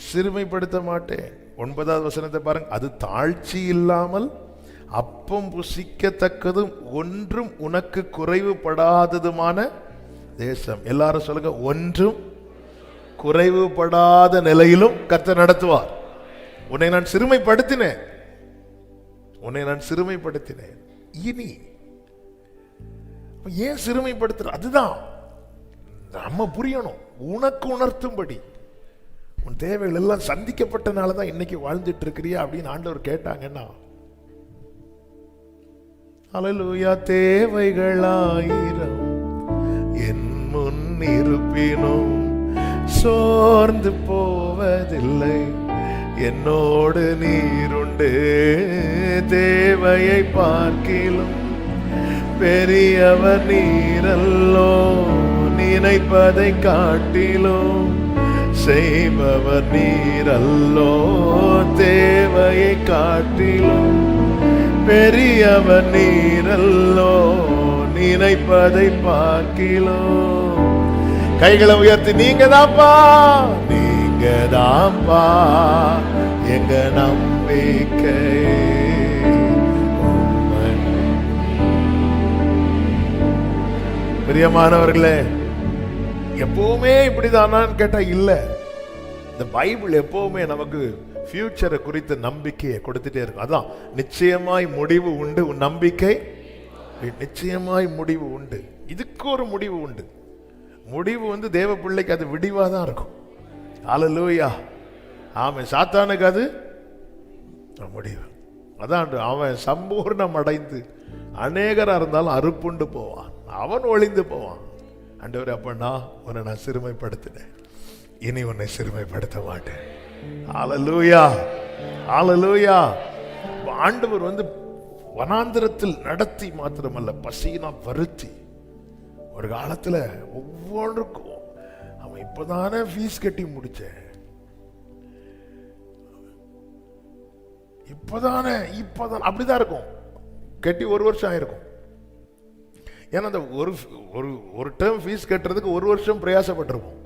சிறுமைப்படுத்த மாட்டேன். 9வது வசனத்தை பாருங்க. அது தாழ்ச்சி இல்லாமல் அப்பம் புசிக்கத்தக்கதும் ஒன்றும் உனக்கு குறைவுபடாததுமான தேசம். எல்லாரும் சொல்லுங்க, ஒன்றும் குறைவுபடாத நிலையிலும் கர்த்தர் நடத்துவார். உன்னை நான் சிறுமைப்படுத்தினேன், உன்னை நான் சிறுமைப்படுத்தினேன். இனி ஏன் சிறுமைப்படுத்துற? அதுதான் நம்ம புரியணும். உனக்கு உணர்த்தும்படி உன் தேவைகள் எல்லாம் சந்திக்கப்பட்டனாலதான் இன்னைக்கு வாழ்ந்துட்டு இருக்கிறியா அப்படின்னு ஆண்டவர் கேட்டாங்கன்னா, அல்லேலூயா. தேவைகளாயிரம் என் முன் இருப்பினும் சோர்ந்து போவதில்லை, என்னோடு நீருண்டு. தேவையை பார்க்கிலும் பெரியவர் நீரல்லோ, நினைப்பதை காட்டிலும் செய்பவர் நீரல்லோ. தேவையை காட்டிலும் பெரியவர் நீரல்லோ, நினைப்பதை பார்க்கிலும். கைகளை உயர்த்தி, நீங்க தான்ப்பா, நீங்க தான்ப்பா எங்க நம்பிக்கை. பிரியமானவர்களே, எப்பவுமே இப்படிதானான்னு கேட்டா இல்ல. இந்த பைபிள் எப்பவுமே நமக்கு ஃபியூச்சரை குறித்த நம்பிக்கையை கொடுத்துட்டே இருக்கும். அதான், நிச்சயமாய் முடிவு உண்டு, உன் நம்பிக்கை நிச்சயமாய் முடிவு உண்டு. இதுக்கு ஒரு முடிவு உண்டு. முடிவு வந்து தேவ பிள்ளைக்கு அது விடிவா தான் இருக்கும். அல்லேலூயா. ஆமென். சாத்தானுக்கு அது முடிவு. அதான், அவன் சம்பூர்ணம் அடைந்து அநேகரா இருந்தாலும் அறுப்புண்டு போவான், அவன் ஒளிந்து போவான். ஆண்டவரே, அப்ப உன்னை நான் சிறுமைப்படுத்தினேன், இனி உன்னை சிறுமைப்படுத்த மாட்டேன். அல்லேலூயா, அல்லேலூயா. ஆண்டவர் வந்து வனாந்திரத்தில் நடத்தி மாத்திரமல்ல, பசியினா வருத்தி. ஒரு காலத்துல ஒவ்வொன்றுக்கும் அவன் இப்பதானே ஃபீஸ் கட்டி முடிச்சேன், இப்பதான் அப்படிதான் இருக்கும். கட்டி 1 வருஷம் ஆயிருக்கும். ஏன்னா அந்த ஒரு டேர்ம் ஃபீஸ் கட்டுறதுக்கு 1 வருஷம் பிரயாசப்பட்டிருப்போம்.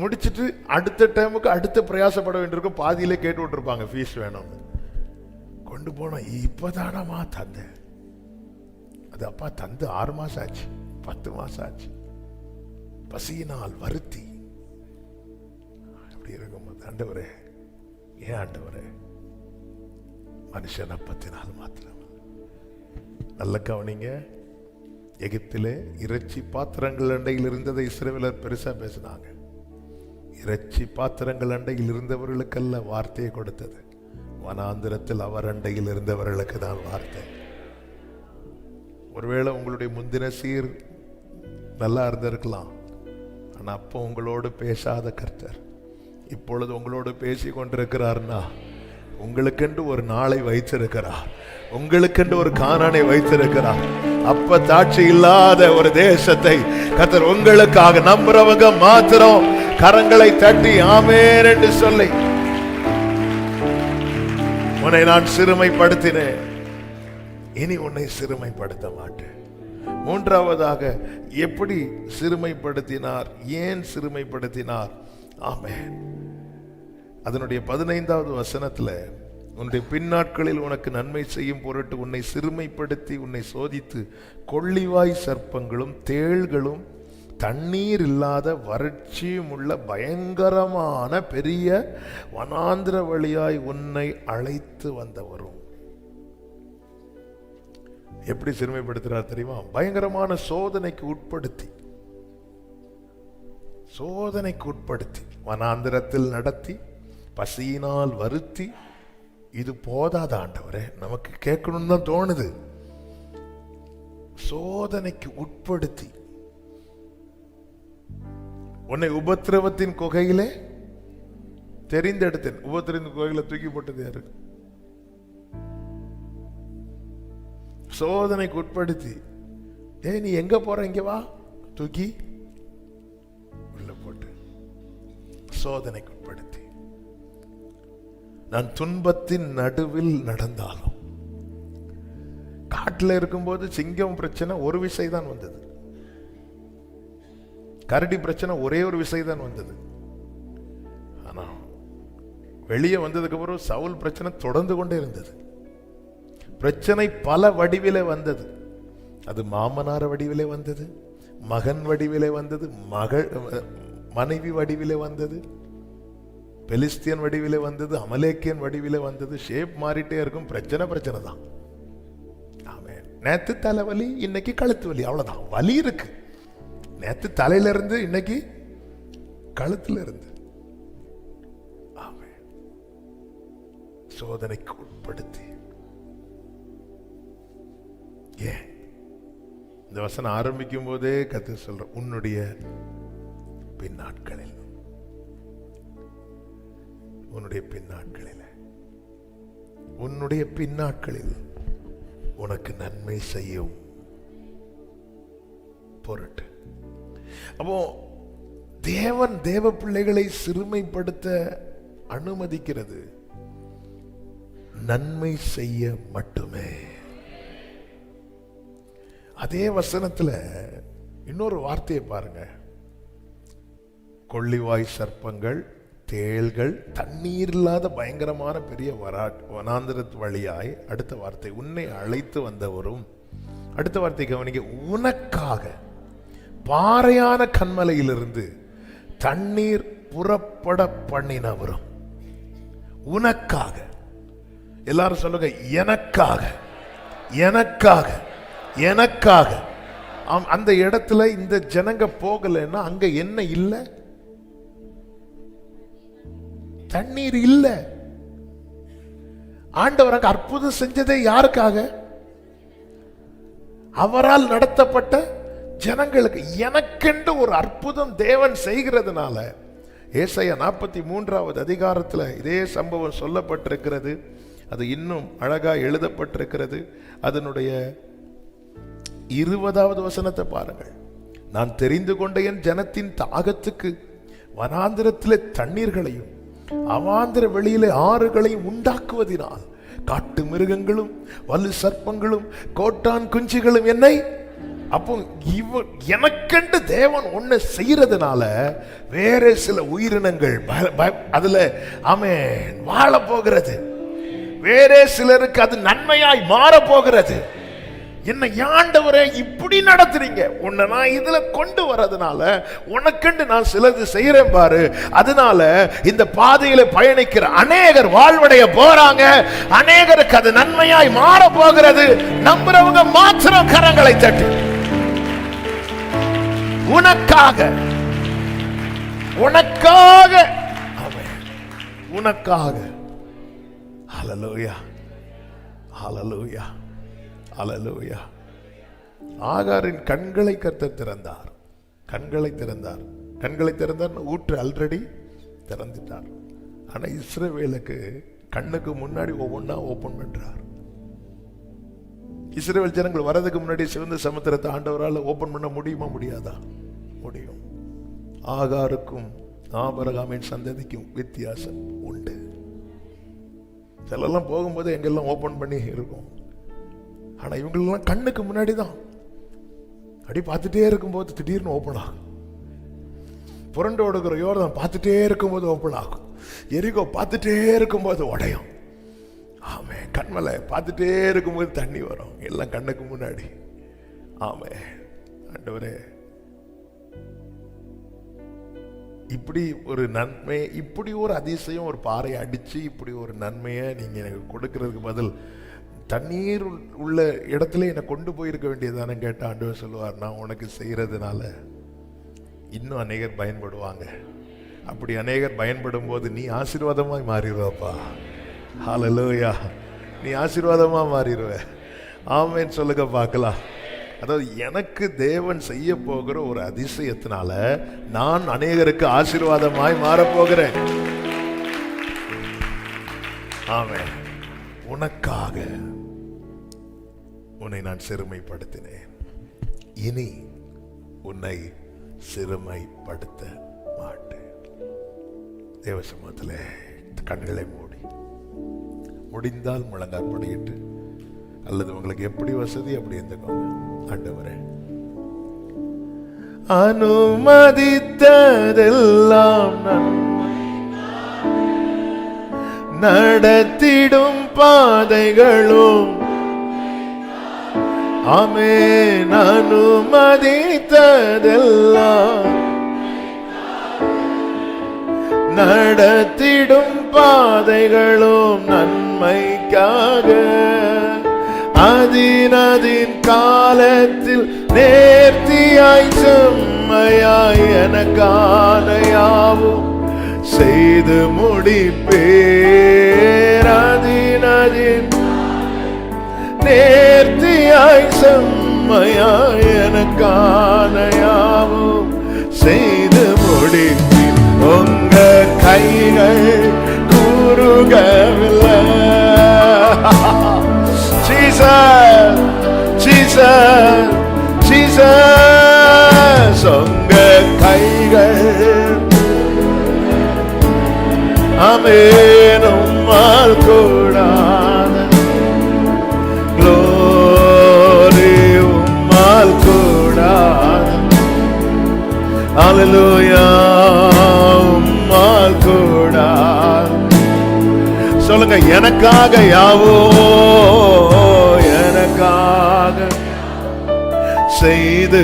முடிச்சுட்டு அடுத்த டேர்முக்கு அடுத்த பிரயாசப்பட வேண்டியிருக்கும். பாதியிலே கேட்டு விட்டுருப்பாங்க ஃபீஸ் வேணும்னு. கொண்டு போனா இப்பதானமா தந்த, அது அப்பா தந்து 6 மாசம் ஆச்சு, 10 மாசம் ஆச்சு. பசியினால் வருத்தி அப்படி இருக்கும்போது, ஆண்டவரே, ஏன் ஆண்டவரே, மனுஷன் அப்பத்தினால் மாத்திரம். நல்ல கவனிங்க. எகிப்திலே இறைச்சி பாத்திரங்கள் அண்டையில் இருந்ததை இஸ்ரவேலர் பெருசா பேசினாங்க. இறைச்சி பாத்திரங்கள் அண்டையில் இருந்தவர்களுக்கல்ல வார்த்தையை கொடுத்தது, வனாந்திரத்தில் அவர் அண்டையில் இருந்தவர்களுக்கு தான் வார்த்தை. ஒருவேளை உங்களுடைய முந்தின சீர் நல்லா இருந்திருக்கலாம், ஆனா அப்போ உங்களோடு பேசாத கர்த்தர் இப்பொழுது உங்களோடு பேசி கொண்டிருக்கிறார்னா, உங்களுக்கென்று ஒரு நாளை வைத்திருக்கிறார், உங்களுக்கென்று ஒரு கானானை வைத்திருக்கிறார். அப்ப தாட்சி இல்லாத ஒரு தேசத்தை கர்த்தர் உங்களுக்காக. நம்புறவங்க மாத்திரம் கரங்களை தட்டி ஆமென் என்று சொல்லி, உன்னை நான் சிறுமைப்படுத்தினேன், இனி உன்னை சிறுமைப்படுத்த மாட்டேன். 3வதாக, எப்படி சிறுமைப்படுத்தினார், ஏன் சிறுமைப்படுத்தினார்? ஆமென். அதனுடைய 15வது வசனத்துல, உன்னுடைய பின்னாட்களில் உனக்கு நன்மை செய்யும் பொருட்டு உன்னை சிறுமைப்படுத்தி உன்னை சோதித்து கொள்ளிவாய் சர்ப்பங்களும் தேள்களும் தண்ணீர் இல்லாத வறட்சியும் உள்ள பயங்கரமான பெரிய வனாந்திர வழியாய் உன்னை அழைத்து வந்தவரும். எப்படி சிறுமைப்படுத்துறார் தெரியுமா? பயங்கரமான சோதனைக்கு உட்படுத்தி வனாந்திரத்தில் நடத்தி பசியினால் வருத்தி. இது போதாத ஆண்டவரே, நமக்கு கேட்கணும்னு தான் தோணுது. சோதனைக்கு உட்படுத்தி உன்னை உபத்திரவத்தின் குகையிலே தெரிந்தெடுத்தேன். உபத்திரத்தின் குகையில தூக்கி போட்டது யாரு? சோதனைக்கு உட்படுத்தி. நீ எங்க போற? இங்க வா. தூக்கி உள்ள போட்டு சோதனைக்கு உட்படுத்தி. நான் துன்பத்தின் நடுவில் நடந்தாலும், காட்டில் இருக்கும்போது சிங்கம் பிரச்சனை ஒரு விசை தான் வந்தது, கரடி பிரச்சனை ஒரே ஒரு விசை தான் வந்தது. ஆனா வெளியே வந்ததுக்கு அப்புறம் சவுல் பிரச்சனை தொடர்ந்து கொண்டே இருந்தது. பிரச்சனை பல வடிவிலே வந்தது. அது மாமனார வடிவிலே வந்தது, மகன் வடிவிலே வந்தது, மனைவி வடிவிலே வந்தது, பெலிஸ்தியன் வடிவிலே வந்தது, அமலேக்கியன் வடிவிலே வந்தது. ஷேப் மாறிட்டே இருக்கும். பிரச்சனை தான். ஆமென். நேத்து தலைவலி, இன்னைக்கு கழுத்து வலி, அவ்வளவுதான். வலி இருக்கு. நேத்து தலையில இருந்து இன்னைக்கு கழுத்துல இருந்து. ஆமென். சோதனைக்கு உட்படுத்தி. ஏன் இந்த வசனம் ஆரம்பிக்கும் போதே கர்த்தர் சொல்ற, உன்னுடைய பின்னாட்களில், உன்னுடைய பின்னாட்களில் உனக்கு நன்மை செய்யும் பொருட்டு. அப்போ தேவன் தேவ பிள்ளைகளை சிறுமைப்படுத்த அனுமதிக்கிறது நன்மை செய்ய மட்டுமே. அதே வசனத்துல இன்னொரு வார்த்தையை பாருங்க. கொள்ளிவாய் சர்ப்பங்கள், தேள்கள், தண்ணீர் இல்லாத பயங்கரமான பெரிய வனாந்திரத்து வழியாய். அடுத்த வார்த்தை, உன்னை அழைத்து வந்தவரும். அடுத்த வார்த்தை கவனிக்க, உனக்காக பாறையான கண்மலையிலிருந்து தண்ணீர் புறப்பட பண்ணினவரும். உனக்காக. எல்லாரும் சொல்லுங்க, எனக்காக, எனக்காக, எனக்காக. அந்த இடத்துல இந்த ஜனங்க போகலன்னா அங்க என்ன இல்ல? தண்ணீர் இல்ல. ஆண்டவர் அங்க அற்புதம் செஞ்சதே யாருக்காக? அவரால் நடத்தப்பட்ட ஜனங்களுக்கு. எனக்கென்று ஒரு அற்புதம் தேவன் செய்கிறதுனால. ஏசாயா 43வது அதிகாரத்தில் இதே சம்பவம் சொல்லப்பட்டிருக்கிறது. அது இன்னும் அழகா எழுதப்பட்டிருக்கிறது. அதனுடைய 20வது வசனத்தை பாருங்கள். நான் தெரிந்து கொண்ட என் ஜனத்தின் தாகத்துக்கு வனாந்திரத்திலே தண்ணீர்களையும் அவாந்திர வெளியிலே ஆறுகளையும் உண்டாக்குவதினால் காட்டு மிருகங்களும் வலு சர்ப்பங்களும் கோட்டான் குஞ்சுகளும் என்னை. அப்போ எனக்கென்று தேவன் ஒண்ணு செய்யறதுனால வேற சில உயிரினங்கள் அதுல ஆமென் வாழ போகிறது. வேற சிலருக்கு அது நன்மையாய் மாற போகிறது. என்ன ஆண்டவரே இப்படி நடத்துறீங்க? உன்னை நான் இதுல கொண்டு வரதுனால உனக்கென்று நான் சிலது செய்யறேன் பாரு. அதனால இந்த பாதையில பயணிக்கிற அநேகர் வாழ்வடைய போறாங்க. அநேகருக்கு அது நன்மையாய் மாற போகிறது. நம்புறவங்க மாத்திரம் கரங்களை தட்டி. உனக்காக, உனக்காக, உனக்காக. ஹல்லேலூயா, ஹல்லேலூயா, ஹல்லேலூயா. ஆகாரின் கண்களை கர்த்தர் திறந்தார். கண்களை திறந்தார். கண்களை திறந்தார். ஊற்று ஆல்ரெடி திறந்துட்டார். ஆனா இஸ்ரவேலுக்கு கண்ணுக்கு முன்னாடி ஒவ்வொன்னா ஓபன் பண்றார். இஸ்ரவேல் ஜனங்கள் வரதுக்கு முன்னாடி சிவந்த சமுத்திரத்தை ஆண்டவரால் ஓபன் பண்ண முடியுமா? முடியாதா? முடியும். ஆகாருக்கும் ஆபிரகாமின் சந்ததிக்கும் வித்தியாசம் உண்டு. சிலெல்லாம் போகும்போது எங்கெல்லாம் ஓபன் பண்ணி இருக்கும். ஆனா இவங்களெல்லாம் கண்ணுக்கு முன்னாடி தான். அப்படி பார்த்துட்டே இருக்கும்போது திடீர்னு ஓப்பன் ஆகும். புரண்டு ஓடுகிற யோர்தான் பார்த்துட்டே இருக்கும்போது ஓப்பன் ஆகும். எரிகோ பார்த்துட்டே இருக்கும்போது உடையும். ஆமே. கண்மலை பார்த்துட்டே இருக்கும்போது தண்ணி வரும், எல்லாம் கண்ணுக்கு முன்னாடி. ஆமே. ஆண்டவரே, இப்படி ஒரு நன்மை, இப்படி ஒரு அதிசயம், ஒரு பாறையை அடிச்சு இப்படி ஒரு நன்மையை நீங்க எனக்கு கொடுக்கறதுக்கு பதில் தண்ணீர் உள்ள இடத்துல என்னை கொண்டு போயிருக்க வேண்டியதானே கேட்ட ஆண்டவர் சொல்லுவார், நான் உனக்கு செய்யறதுனால இன்னும் அநேகர் பயன்படுவாங்க. அப்படி அநேகர் பயன்படும் போது நீ ஆசீர்வாதமாய் மாறிடுவப்பா. ஹல்லேலூயா. நீ ஆசீர்வாதமா மாறிடுவ. ஆமென் சொல்லுங்க பார்க்கலாம். அதாவது எனக்கு தேவன் செய்ய போகிற ஒரு அதிசயத்தினால நான் அநேகருக்கு ஆசீர்வாதமாய் மாறப்போகிறேன். ஆமென். உனக்காக உன்னை நான் சிறுமைப்படுத்தினேன், இனி உன்னை சிறுமைப்படுத்த மாட்டேன். தேவ சமூகத்தில் கண்களை மூடி, முடிந்தால் முழங்கால் படியிட்டு, அல்லது உங்களுக்கு எப்படி வசதி அப்படி இருந்துக்கோங்க. ஆண்டவரே, அனுமதித்ததெல்லாம் நடத்திடும் பாதைகளும், ஆமென், அனுமதித்ததெல்லாம் நடத்திடும் பாதைகளும் நன்மைக்காக, அதினதின் காலத்தில் நேர்த்தியாய் செம்மையாய் எனக்கான யாவும் செய்து முடிப்பேர். அதினதின் நேர்த்தியாய் செம்மையாய் எனக்கான யாவும் செய்து முடிப்பேன். உங்க கைகள் கூறுகவில்லை. Jesus, Jesus, Jesus. உங்க கைகள் ஆமென் உம்மால் கூடாத glory உம்மால் கூடாத ஹல்லேலூயா உம்மால் கூடாத. சொல்லுங்க, எனக்காக யாவோ எனக்காக செய்து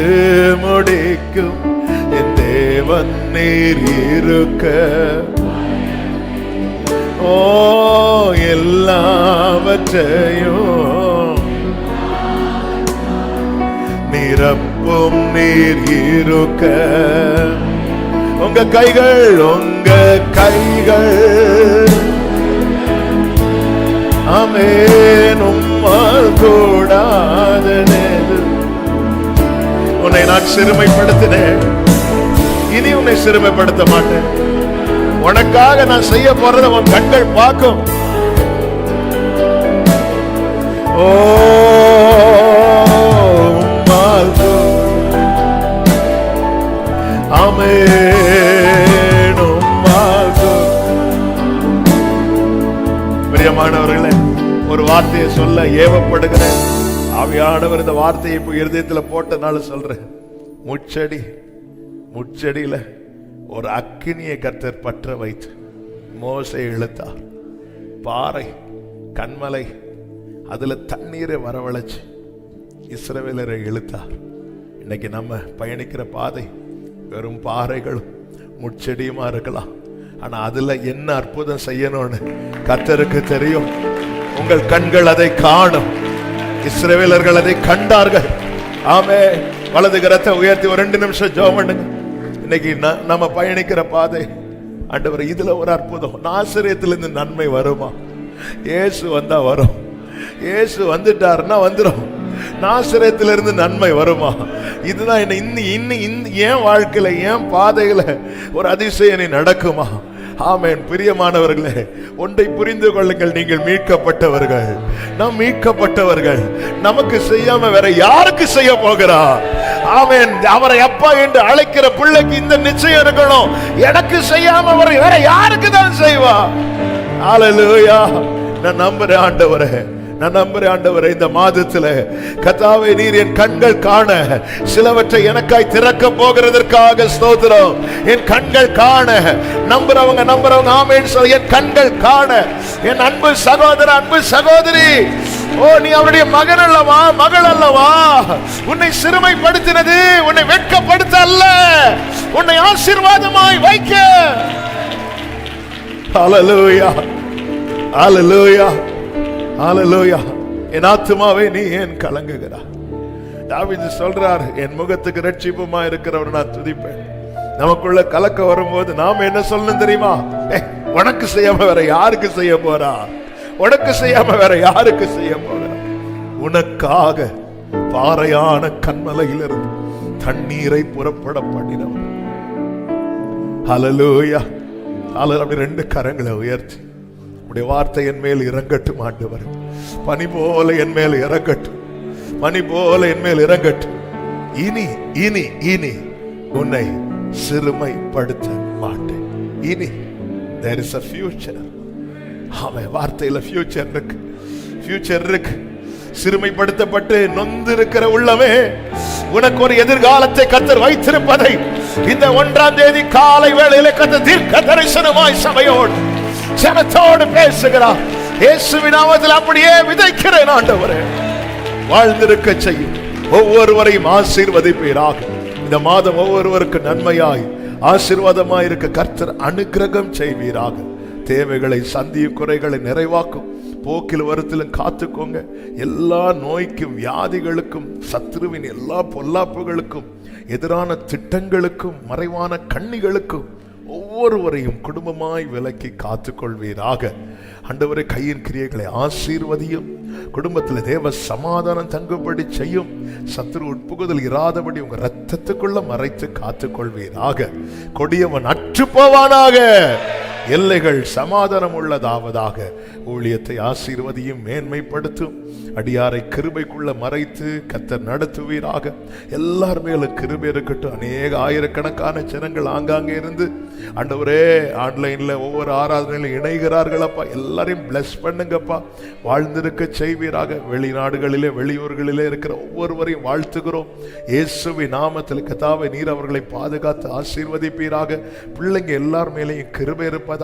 முடிக்கும் என் தேவன் நீர் இருக்க, ஓ எல்லாவற்றையும் நிரப்பும் நீர் இருக்க. உங்க கைகள், உங்க கைகள் ஆமென் உம்மால் கூடாதது. உன்னை நான் சிறுமைப்படுத்தினேன், இனி உன்னை சிறுமைப்படுத்த மாட்டேன். உனக்காக நான் செய்ய போறதை உன் கண்கள் பார்க்கும். ஓ உம்மால் ஆமென் உம்மால். பிரியமானவர்களே, ஒரு வார்த்தையை சொல்ல ஏவப்படுகிறேன். ஆவியானவர் இந்த வார்த்தையை இப்போ இருதயத்தில் போட்டனால சொல்றேன். முச்செடியில ஒரு அக்கினியை கர்த்தர் பற்ற வைத்து மோசே இழுத்தார். பாறை, கண்மலை, அதுல தண்ணீரை வரவழைச்சு இஸ்ரவேலரை இழுத்தார். இன்னைக்கு நம்ம பயணிக்கிற பாதை வெறும் பாறைகளும் முச்செடியுமா இருக்கலாம். ஆனா அதுல என்ன அற்புதம் செய்யணும்னு கர்த்தருக்கு தெரியும். உங்கள் கண்கள் அதை காணும். இஸ்ரவேலர்கள் அதை கண்டார்கள். ஆமே. வலது கரத்தை உயர்த்தி ஒரு 2 நிமிஷம் ஜெபம் பண்ணுங்க. இன்னைக்கு நம்ம பயணிக்கிற பாதை, ஆண்டவரே இதுல ஒரு அற்புதம். நாசரேத்திலிருந்து நன்மை வருமா? இயேசு வந்தா வரும். இயேசு வந்துட்டாருன்னா வந்துடும். நாசரேத்திலிருந்து நன்மை வருமா? இதுதான் என் வாழ்க்கையில, என் பாதையில ஒரு அதிசயம் நடக்குமா? ஆமென். பிரியமானவர்களே, ஒன்றை புரிந்து கொள்ளுங்கள், நீங்கள் மீட்கப்பட்டவர்கள். நாம் மீட்கப்பட்டவர்கள். நமக்கு செய்யாம வேற யாருக்கு செய்ய போகிறா? ஆமென். அவரை அப்பா என்று அழைக்கிற பிள்ளைக்கு இந்த நிச்சயம் இருக்கணும், எனக்கு செய்யாம அவர் வேற யாருக்கு தான் செய்வா? ஹல்லேலூயா. நான் நம்புறேன் ஆண்டவரே, நான் நம்புறேன் ஆண்டவரே, இந்த மாதத்துல கர்த்தாவே நீர் என் கண்கள் காண சிலவற்றை எனக்காய் திறக்க போகிறதற்காக ஸ்தோத்திரம். என் கண்கள் காண, நம்புறவங்க ஆமென் சொல்ல. என் கண்கள் காண, என் அன்பு சகோதர, அன்பு சகோதரி, ஓ நீ அவருடைய மகன் அல்லவா, மகள் அல்லவா? உன்னை சிறுமைப்படுத்தினது உன்னை வெட்கப்படுத்த அல்ல, உன்னை ஆசீர்வாதமாய் வைக்க. ஹல்லேலூயா, ஹல்லேலூயா, ஹல்லேலூயா. என் ஆத்துமாவே நீ ஏன் கலங்குகிறாய்? தாவீது சொல்றார், என் முகத்துக்கு ரட்சிப்புமா இருக்கிறவர் நான் துதிப்பேன். நமக்குள்ள கலக்க வரும்போது நாம் என்ன சொல்லணும் தெரியுமா? உனக்கு செய்யாம வேற யாருக்கு செய்ய போறா? உனக்கு செய்யாம வேற யாருக்கு செய்ய போறா? உனக்காக பாறையான கண்மலையிலிருந்து தண்ணீரை புறப்பட பண்ணினவர். ஹல்லேலூயா. அப்படி ரெண்டு கரங்களை உயர்த்தி உடைய வார்த்தை என் மேல் இறங்கட்டும் ஆண்டவர். பனி போல என் மேல் இறங்கட்டும், பனி போல என் மேல் இறங்கட்டும். இனி இனி இனி உன்னை சிறுமைப்படுத்த மாட்டேன். இனி there is a future. ஆமென். வார்த்தையில ஃபியூச்சர் இருக்கு, ஃபியூச்சர் இருக்கு. சிறுமைப்படுத்தப்பட்டு நொந்து இருக்கிற உள்ளமே, உனக்கு ஒரு எதிர்காலத்தை கர்த்தர் வைத்திருப்பதை இந்த 1ஆம் தேதி காலை வேளையிலே கர்த்தர் தீர்க்க தரிசனமாய் சபையோடு ஜனத்தோடு பேசுகிறார். இயேசுவின் நாமத்தில் அப்படியே விதைக்கிறேன் ஆண்டவரே. வாழ்ந்திருக்க செய்யும் ஒவ்வொருவரையும் ஆசீர்வதிப்பீராக. இந்த மாதம் ஒவ்வொருவருக்கு நன்மையாய் ஆசீர்வாதமாய் இருக்க கர்த்தர் அனுக்கிரகம் செய்வீராக. தேவைகளை சந்தியும், குறைகளை நிறைவாக்கும். போக்கில் வருத்திலும் காத்துக்கோங்க. எல்லா நோய்க்கும், வியாதிகளுக்கும், சத்துருவின் எல்லா பொல்லாப்புகளுக்கும், எதிரான திட்டங்களுக்கும், மறைவான கண்ணிகளுக்கும் ஒவ்வொருவரையும் குடும்பமாய் விலக்கி காத்துக்கொள்வீராக. ஆண்டவரே, கையின் கிரியைகளை ஆசீர்வதியும். குடும்பத்தில் தேவ சமாதானம் தங்கும்படி செய்யும். சத்துரு உட்புகுதல் இராதபடி உங்க ரத்தத்துக்குள்ள மறைத்து காத்துக்கொள்வீராக. கொடியவன் அற்று போவானாக. எல்லைகள் சமாதானம் உள்ளதாவதாக. ஊழியத்தை ஆசீர்வதியும், மேன்மைப்படுத்தும். அடியாரை கிருபைக்குள்ள மறைத்து கர்த்தர் நடத்துவீராக. எல்லார் மேலும் கிருபை இருக்கட்டும். அநேக ஆயிரக்கணக்கான ஜனங்கள் ஆங்காங்கே இருந்து ஆண்டவரே ஆன்லைன்ல ஒவ்வொரு ஆராதனையிலும் இணைகிறார்கள் அப்பா. எல்லாரையும் பிளஸ் பண்ணுங்கப்பா. வாழ்ந்திருக்க செய்வீராக. வெளிநாடுகளிலே, வெளியூர்களிலே இருக்கிற ஒவ்வொருவரையும் வாழ்த்துகிறோம் இயேசுவின் நாமத்தில். கர்த்தாவே, நீர் அவர்களை பாதுகாத்து ஆசீர்வதிப்பீராக. பிள்ளைங்க எல்லார் மேலேயும் கிருபை இருப்பதாக.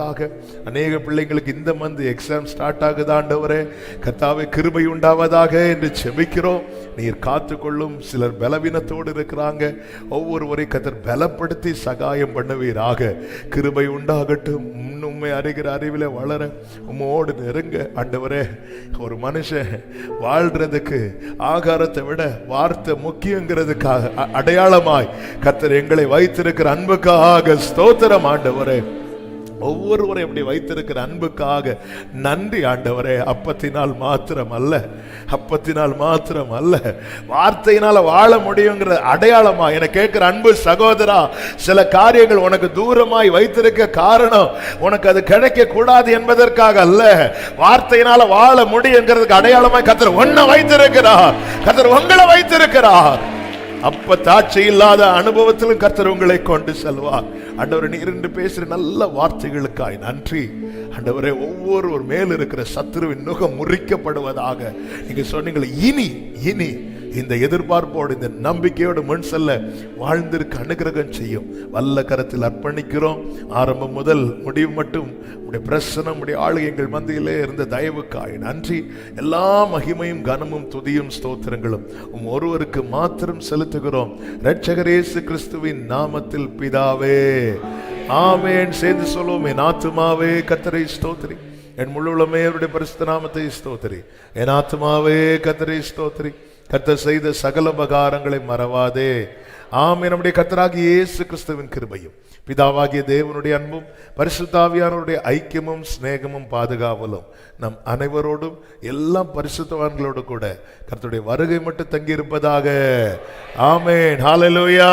அநேக பிள்ளைங்களுக்கு இந்த மந்த் எக்ஸாம் ஸ்டார்ட் ஆகுது ஆண்டவரே. கர்த்தாவே, கிருபை உண்டாவதாக என்று செபிக்கிறோம். நீர் காத்துக்கொள்ளும். சிலர் பலவீனத்தோடு இருக்கிறாங்க. ஒவ்வொருவரை கர்த்தர் பலப்படுத்தி சகாயம் பண்ணுவீராக. கிருபை உண்டாகட்டும். உண்மை அறிகிற அறிவில வளர உம்மோடு நெருங்க ஆண்டவரே. ஒரு மனுஷன் வாழ்றதுக்கு ஆகாரத்தை விட வார்த்தை முக்கியங்கிறதுக்காக அடையாளமாய் கர்த்தர் எங்களை வைத்திருக்கிற அன்புக்காக ஸ்தோத்திரம் ஆண்டவரே. ஒவ்வொருவரை எப்படி வைத்திருக்கிற அன்புக்காக நன்றி ஆண்டவரே. அப்பத்தினால் மாத்திரம் அல்ல, அப்பத்தினால் மாத்திரம் அல்ல, வார்த்தையினால வாழ முடியுங்கிற அடையாளமா என கேட்கிற அன்பு சகோதரா, சில காரியங்கள் உனக்கு தூரமாய் வைத்திருக்க காரணம் உனக்கு அது கிடைக்க கூடாது என்பதற்காக அல்ல, வார்த்தையினால வாழ முடியுங்கிறதுக்கு அடையாளமாய் கர்த்தர் உன்னை வைத்திருக்கிறார், கர்த்தர் உங்களை வைத்திருக்கிறார். அப்ப தாட்சி இல்லாத அனுபவத்திலும் கர்த்தர் உங்களை கொண்டு செல்வார். ஆண்டவரே, நீர் என்று பேசுற நல்ல வார்த்தைகளுக்காய் நன்றி ஆண்டவரே. ஒவ்வொரு மேல் இருக்கிற சத்துருவின் நுகம் முறிக்கப்படுவதாக நீங்க சொன்னீங்களே. இனி இனி இந்த எதிர்பார்ப்போடு, இந்த நம்பிக்கையோடு முன் செல்ல வாழ்ந்திருக்க அனுகிரகம் செய்யும். வல்ல கரத்தில் அர்ப்பணிக்கிறோம். ஆரம்பம் முதல் முடிவு மட்டும் உடைய பிரசனம், உடைய ஆளுகை எங்கள் மத்தியிலே இருந்த தயவுக்காய் நன்றி. எல்லா மகிமையும், கனமும், துதியும், ஸ்தோத்திரங்களும் ஒருவருக்கு மாத்திரம் செலுத்துகிறோம். இரட்சகர் இயேசு கிறிஸ்துவின் நாமத்தில் பிதாவே, ஆமென். சேர்ந்து சொல்லுவோம். என் ஆத்துமாவே கர்த்தரை ஸ்தோத்திரி, என் முழு உள்ளமே அவருடைய பரிசுத்த நாமத்தை ஸ்தோத்திரி. என் ஆத்துமாவே கர்த்தரை ஸ்தோத்திரி, கர்த்தர் செய்த சகல உபகாரங்களை மறவாதே. ஆமென். நம்முடைய கர்த்தராகிய இயேசு கிறிஸ்துவின் கிருபையும், பிதாவாகிய தேவனுடைய அன்பும், பரிசுத்த ஆவியானவருடைய ஐக்கியமும், சிநேகமும், பாதுகாவலும் நம் அனைவரோடும், எல்லாம் பரிசுத்தவான்களோடு கூட கர்த்தருடைய வருகை மட்டும் தங்கி இருப்பதாக. ஆமென். ஹல்லேலூயா.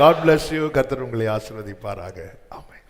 God bless you. கர்த்தர் உங்களை ஆசீர்வதிப்பாராக. ஆமென்.